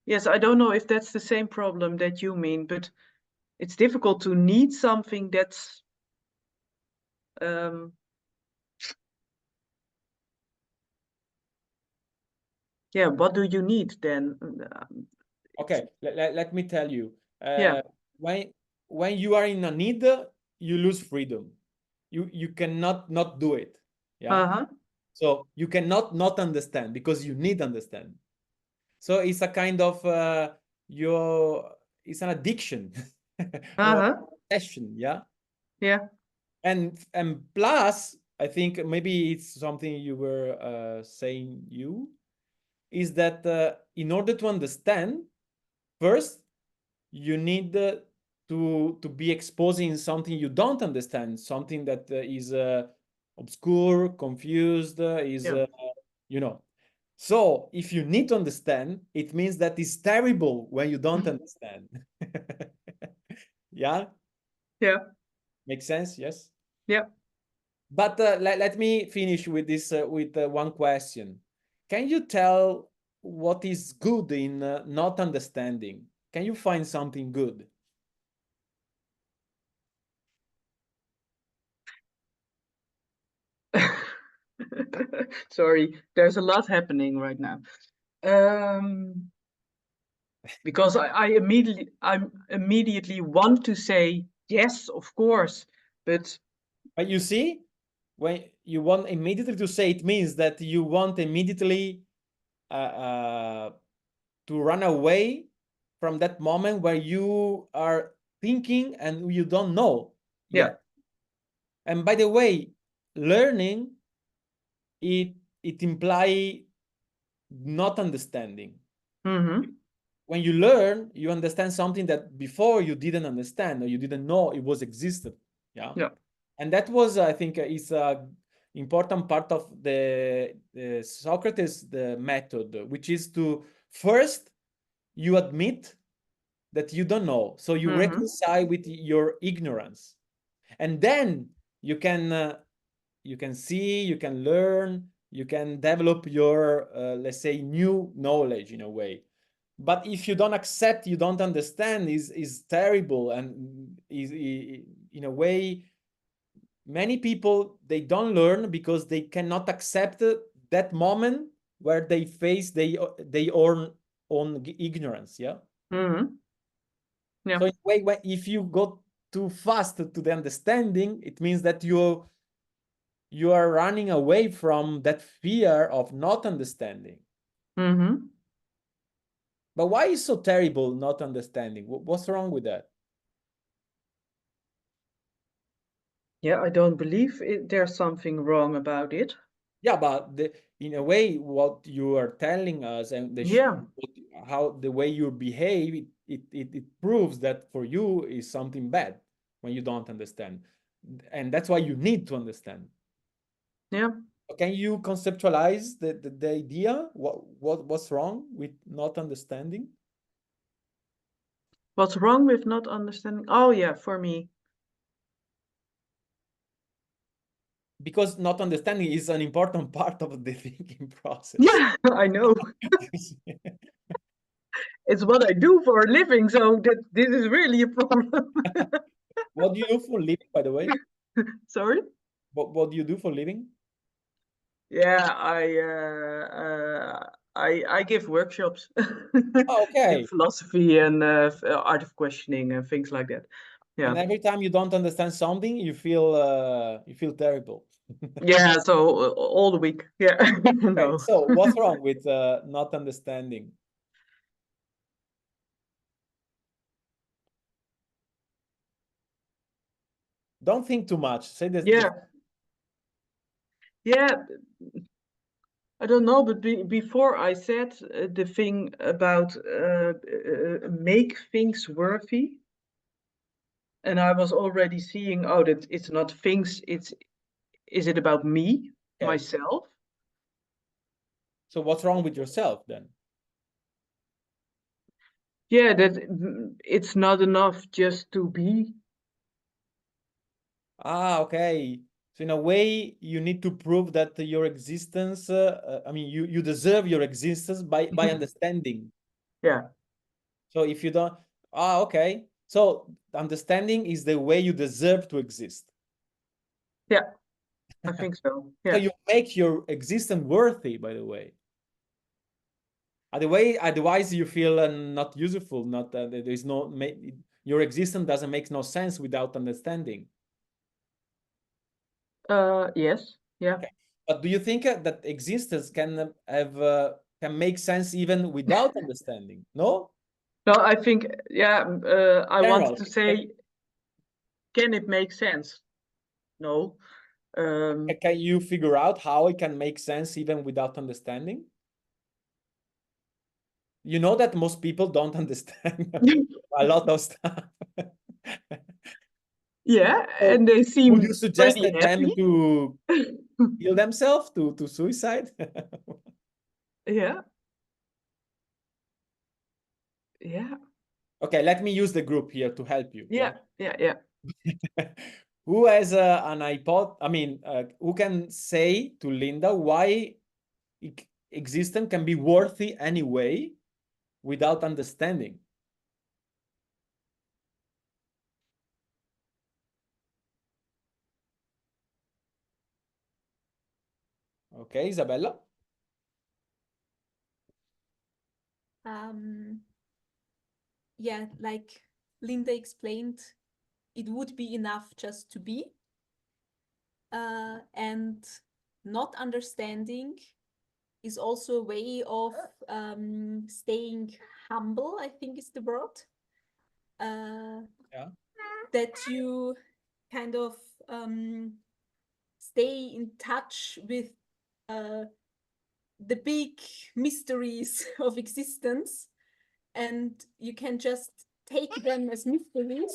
yes, I don't know if that's the same problem that you mean, but it's difficult to need something that's yeah, what do you need then? Okay, let me tell you. Yeah. When you are in a need, you lose freedom. You cannot not do it. Yeah. Uh-huh. So you cannot not understand because you need understand. So it's a kind of it's an addiction or Uh-huh. obsession, yeah. Yeah. And plus, I think maybe it's something you were saying is that in order to understand, first you need to be exposing something you don't understand, something that is obscure, confused, is Yeah. you know. So if you need to understand, it means that it's terrible when you don't understand. Yeah, Yeah. makes sense. Yes. Yeah. But let me finish with this with one question. Can you tell what is good in not understanding? Can you find something good? Sorry, there's a lot happening right now. Because I immediately want to say yes, of course, but you see, when you want immediately to say, it means that you want immediately to run away from that moment where you are thinking and you don't know yeah. yet. And by the way, learning it imply not understanding. When you learn, you understand something that before you didn't understand or you didn't know it was existed. Yeah. Yeah. And that was, I think, is important part of the Socrates the method, which is to first you admit that you don't know, so you reconcile with your ignorance, and then you can see, you can learn, you can develop your let's say new knowledge in a way. But if you don't accept, you don't understand, is terrible, and is in a way many people, they don't learn because they cannot accept that moment where they face they own ignorance. Yeah. Yeah. So in a way, if you go too fast to the understanding, it means that you are running away from that fear of not understanding. But why is so terrible not understanding? What's wrong with that? Yeah, I don't believe there's something wrong about it. Yeah, but in a way, what you are telling us and how the way you behave, it proves that for you is something bad when you don't understand, and that's why you need to understand. Yeah. Can you conceptualize the idea? What's wrong with not understanding? What's wrong with not understanding? Oh yeah, for me. Because not understanding is an important part of the thinking process. Yeah, I know. It's what I do for a living, so this is really a problem. What do you do for a living, by the way? Sorry? What do you do for a living? Yeah, I give workshops Okay. in philosophy and art of questioning and things like that. Yeah. And every time you don't understand something, you feel terrible. Yeah, so all the week. Yeah. No. Okay, so what's wrong with not understanding? Don't think too much. Say this. Yeah. Yeah. I don't know, but before I said the thing about make things worthy, and I was already seeing, oh, that it's not things, is it about me, myself? So what's wrong with yourself then? Yeah, that it's not enough just to be. Ah, okay. So in a way, you need to prove that your existence, I mean, you deserve your existence by understanding. Yeah. So if you don't, okay. So understanding is the way you deserve to exist. Yeah, I think so. Yeah. So you make your existence worthy, by the way. Otherwise you feel not useful, not there is no, your existence doesn't make no sense without understanding. Yes. Yeah. Okay. But do you think that existence can can make sense even without understanding? No? No, I think, yeah, I wanted to say, can it make sense? No. Can you figure out how it can make sense even without understanding? You know that most people don't understand a lot of stuff. Yeah, So and they seem would you suggest pretty them happy. to kill themselves, to suicide? Yeah. Yeah. Okay, let me use the group here to help you. Yeah. Yeah. Who has an iPod? I mean, who can say to Linda why existence can be worthy anyway without understanding? Okay, Isabella? Yeah, like Linda explained, it would be enough just to be. And not understanding is also a way of staying humble, I think is the word. Yeah. That you kind of stay in touch with the big mysteries of existence, and you can just take them as mysteries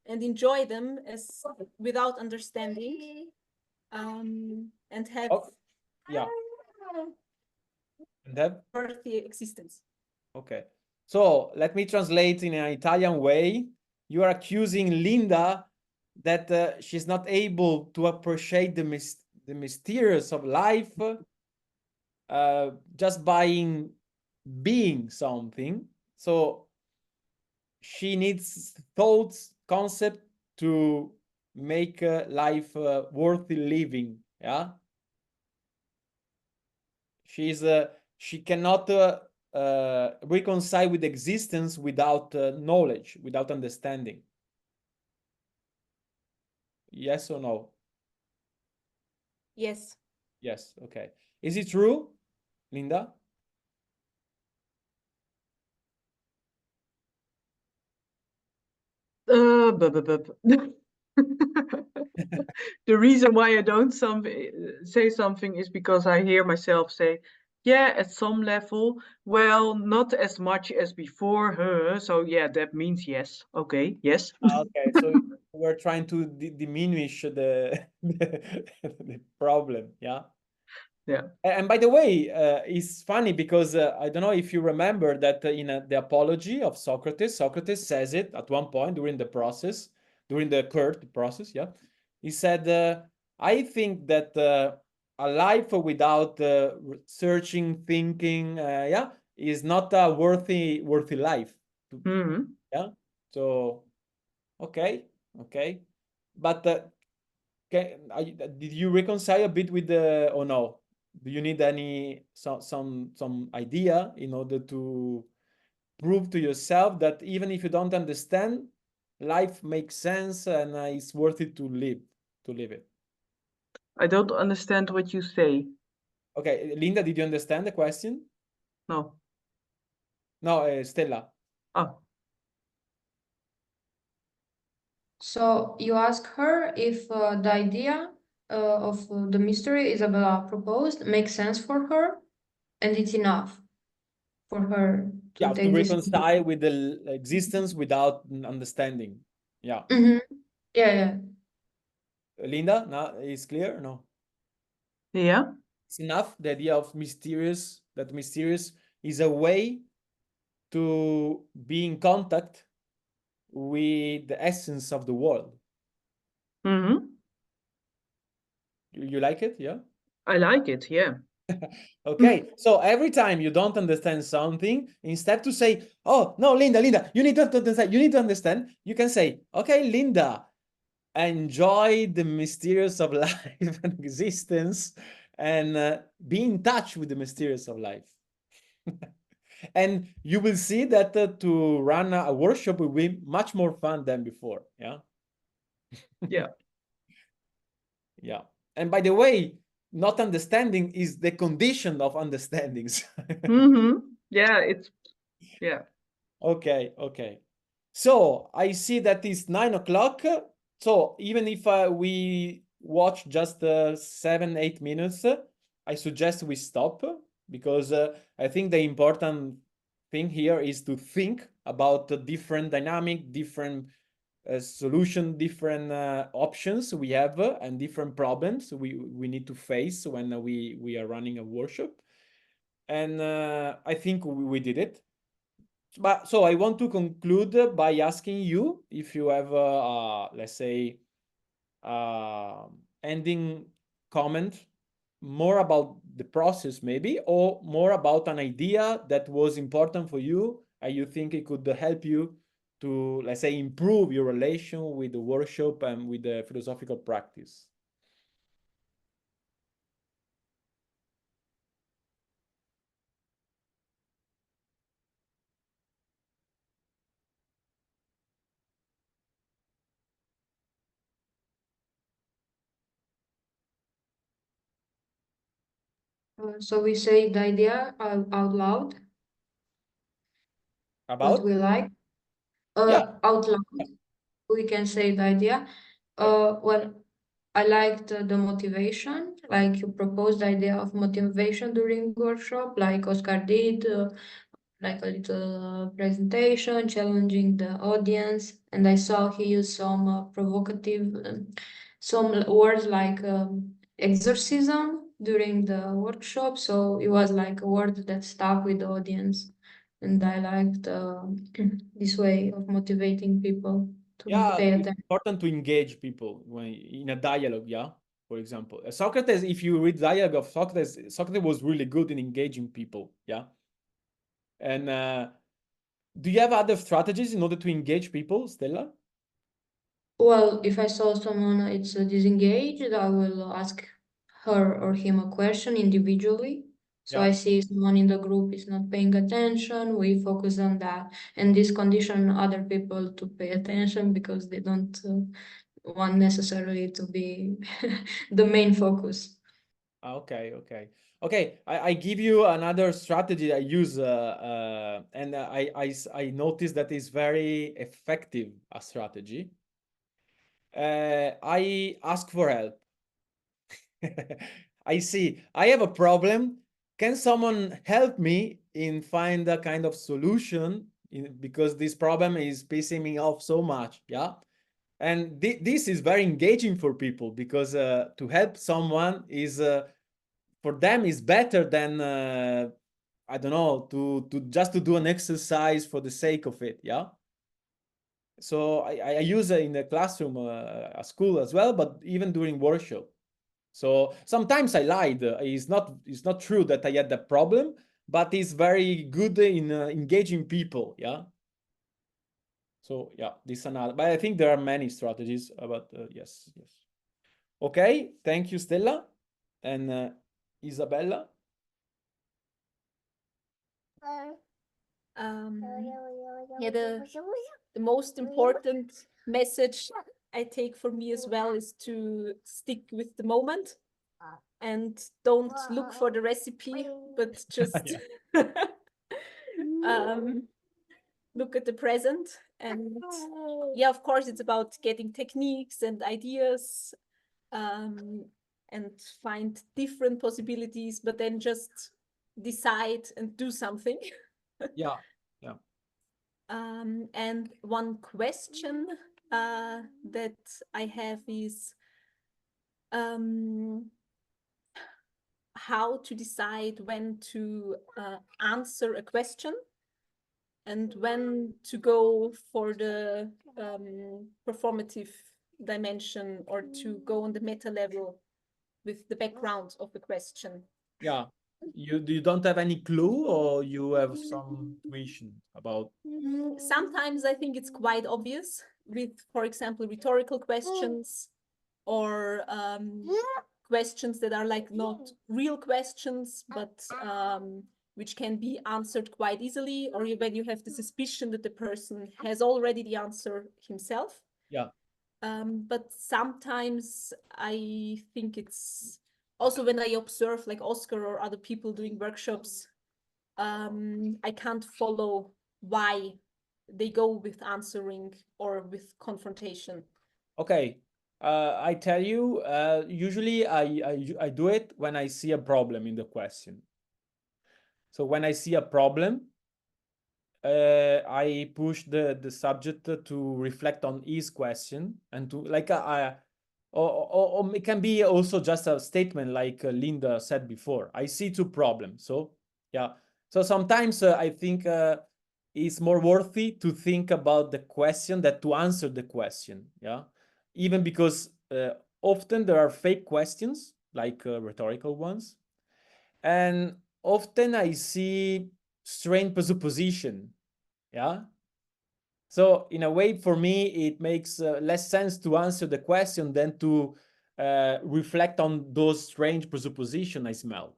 and enjoy them as without understanding. and have Oh, yeah. And have worthy existence. Okay. So let me translate in an Italian way. You are accusing Linda that she's not able to appreciate the mysterious of life just by being something. So she needs thoughts, concept to make life worthy living. Yeah. She cannot reconcile with existence without knowledge, without understanding. Yes or no? Yes. Yes. Okay. Is it true, Linda? The reason why I don't say something is because I hear myself say, yeah, at some level, well, not as much as before, so yeah, that means yes. Okay, yes. Okay, so we're trying to diminish the problem, yeah? Yeah. And by the way, it's funny because I don't know if you remember that in the apology of Socrates, Socrates says it at one point during the process, during the court process, yeah? He said, I think that a life without searching, thinking, yeah, is not a worthy life. Mhm. Yeah. So, okay, okay. But did you reconcile a bit with the or no? Do you need any some idea in order to prove to yourself that even if you don't understand, life makes sense and it's worth it to live it? I don't understand what you say. Okay, Linda, did you understand the question? No. No, Stella. Oh. So you ask her if the idea of the mystery Isabella proposed makes sense for her, and it's enough for her to Yeah, to take this. reconcile with the existence without understanding. Yeah. Yeah, yeah. Linda, now is clear? No. Yeah. It's enough, the idea of mysterious, that mysterious is a way to be in contact with the essence of the world. Mm-hmm. You like it? Yeah. I like it. Yeah. Okay. So every time you don't understand something, instead to say, oh, no, Linda, you need to understand, you can say, okay, Linda, enjoy the mysterious of life and existence and be in touch with the mysterious of life. And you will see that to run a workshop will be much more fun than before. Yeah. Yeah. Yeah. And by the way, not understanding is the condition of understandings. Mm-hmm. Yeah, yeah. Okay, okay. So I see that it's 9 o'clock. So even if we watch just 7-8 minutes, I suggest we stop because I think the important thing here is to think about the different dynamic, different solution, different options we have and different problems we need to face when we are running a workshop. And I think we did it. But so I want to conclude by asking you if you have, let's say, ending comment more about the process, maybe, or more about an idea that was important for you and you think it could help you to, let's say, improve your relation with the workshop and with the philosophical practice. So we say the idea out loud, what About? we like. Yeah. Out loud, we can say the idea. Well, I liked the motivation, like you proposed the idea of motivation during workshop, like Oscar did, like a little presentation, challenging the audience. And I saw he used some provocative, some words like exorcism during the workshop, so it was like a word that stuck with the audience, and I liked this way of motivating people to Yeah, pay it's attention. important to engage people when in a dialogue, yeah. For example, Socrates, if you read dialogue of Socrates, Socrates was really good in engaging people, yeah. And do you have other strategies in order to engage people, Stella? Well, if I saw someone it's disengaged, I will ask her or him a question individually. So Yeah. I see someone in the group is not paying attention, we focus on that. And this condition other people to pay attention because they don't want necessarily to be the main focus. Okay, okay. Okay, I give you another strategy I use, and I noticed that is very effective a strategy. I ask for help. I see, I have a problem. Can someone help me in find a kind of solution because this problem is pissing me off so much, yeah? And this is very engaging for people because to help someone is for them is better than I don't know to just to do an exercise for the sake of it, yeah. So I use it in the classroom, at school as well, but even during workshop. So sometimes I lied. It's not true that I had that problem, but it's very good in engaging people, yeah. So yeah, this another. But I think there are many strategies about yes, yes. Okay, thank you, Stella, and Isabella. Yeah, the most important message I take for me as well is to stick with the moment and don't look for the recipe, but just look at the present. And yeah, of course, it's about getting techniques and ideas and find different possibilities, but then just decide and do something. Yeah, yeah. And one question that I have is how to decide when to answer a question and when to go for the performative dimension or to go on the meta level with the background of the question. Yeah. You don't have any clue or you have some intuition about Sometimes I think it's quite obvious with, for example, rhetorical questions or questions that are like not real questions, but which can be answered quite easily, or when you have the suspicion that the person has already the answer himself. yeah. But sometimes I think it's also when I observe like Oscar or other people doing workshops, I can't follow why they go with answering or with confrontation. Okay. I tell you, usually I do it when I see a problem in the question. So when I see a problem, I push the subject to reflect on his question and to like or it can be also just a statement like Linda said before. I see two problems. So yeah. So sometimes I think it's more worthy to think about the question than to answer the question. Yeah. Even because often there are fake questions like rhetorical ones, and often I see strange presupposition. Yeah. So in a way, for me, it makes less sense to answer the question than to reflect on those strange presupposition I smell.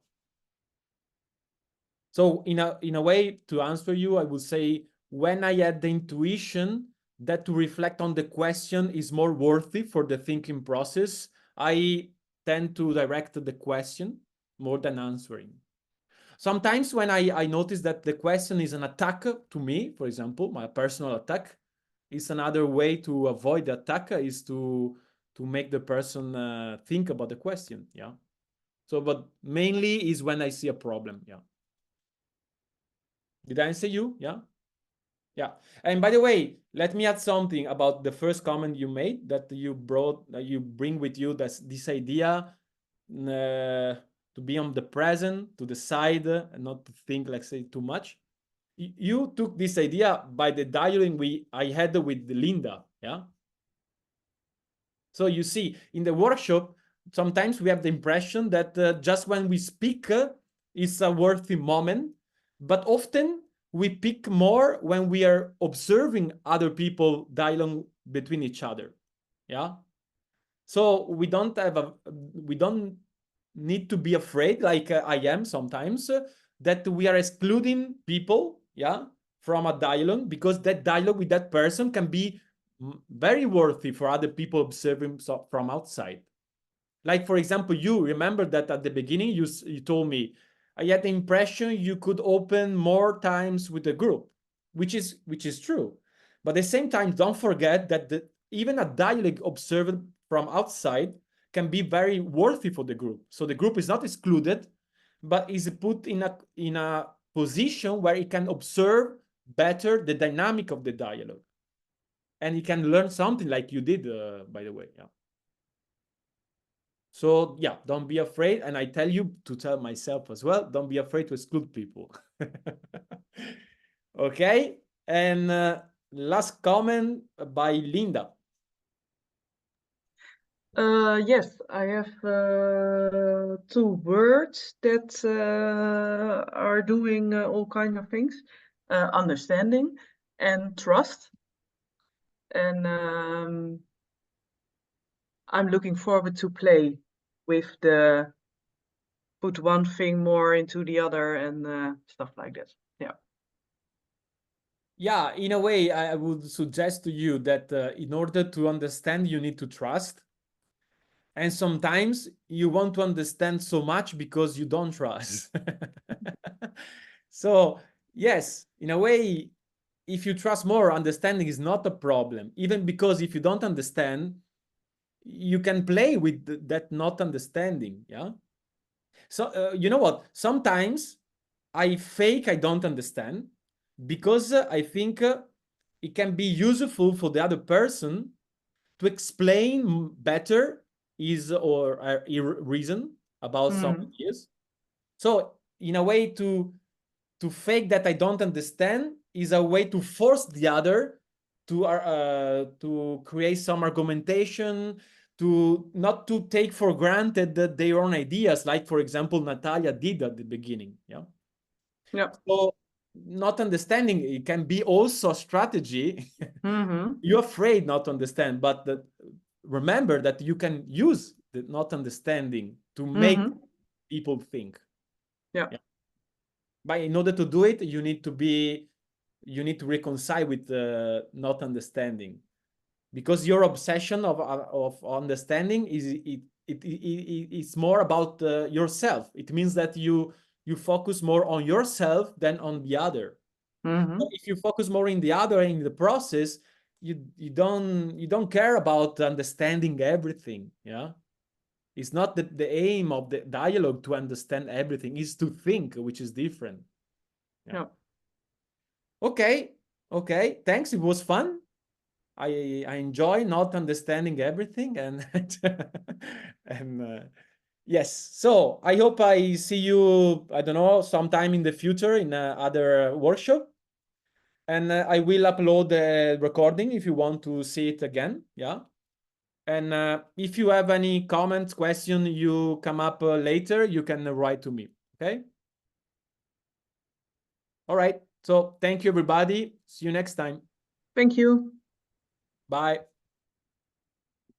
So in a way, to answer you, I would say when I had the intuition that to reflect on the question is more worthy for the thinking process, I tend to direct the question more than answering. Sometimes when I notice that the question is an attack to me, for example, my personal attack, is another way to avoid the attack is to make the person think about the question. Yeah. So, but mainly is when I see a problem. Yeah. Did I answer you? Yeah. Yeah. And by the way, let me add something about the first comment you made that you bring with you this idea to be on the present, to the side, and not to think, like say, too much. You took this idea by the dialogue I had with Linda, yeah? So you see, in the workshop, sometimes we have the impression that just when we speak, it's a worthy moment, but often we pick more when we are observing other people dialogue between each other, yeah? So we don't need to be afraid, like I am sometimes, that we are excluding people, yeah, from a dialogue, because that dialogue with that person can be very worthy for other people observing from outside. Like, for example, you remember that at the beginning you told me, I had the impression you could open more times with the group, which is true. But at the same time, don't forget that even a dialogue observed from outside can be very worthy for the group. So the group is not excluded, but is put in a position where it can observe better the dynamic of the dialogue. And it can learn something like you did, by the way. Yeah. So yeah, don't be afraid. And I tell you to tell myself as well, don't be afraid to exclude people. Okay. And last comment by Linda. Yes, I have 2 words that are doing all kinds of things. Understanding and trust. And I'm looking forward to play with the put one thing more into the other and stuff like that. Yeah. Yeah, in a way, I would suggest to you that in order to understand, you need to trust. And sometimes you want to understand so much because you don't trust. So, yes, in a way, if you trust more, understanding is not a problem. Even because if you don't understand, you can play with that not understanding. Yeah. So, you know what? Sometimes I fake I don't understand because I think it can be useful for the other person to explain better his or her reason about some ideas. So in a way to fake that I don't understand is a way to force the other to create some argumentation, to not to take for granted that their own ideas, like for example Natalia did at the beginning. Yeah. Yeah. So not understanding, it can be also a strategy. You're afraid not to understand, but remember that you can use the not understanding to make people think. Yeah. But in order to do it, you need to reconcile with not understanding, because your obsession of understanding it's more about yourself. It means that you focus more on yourself than on the other. So if you focus more in the other in the process, you don't care about understanding everything. Yeah, it's not the aim of the dialogue to understand everything. It's to think, which is different. Yeah. Okay. Thanks. It was fun. I enjoy not understanding everything and and yes. So I hope I see you, I don't know, sometime in the future in other workshop. And I will upload the recording if you want to see it again. Yeah. And if you have any comments, question, you come up later, you can write to me. Okay. All right. So thank you, everybody. See you next time. Thank you. Bye.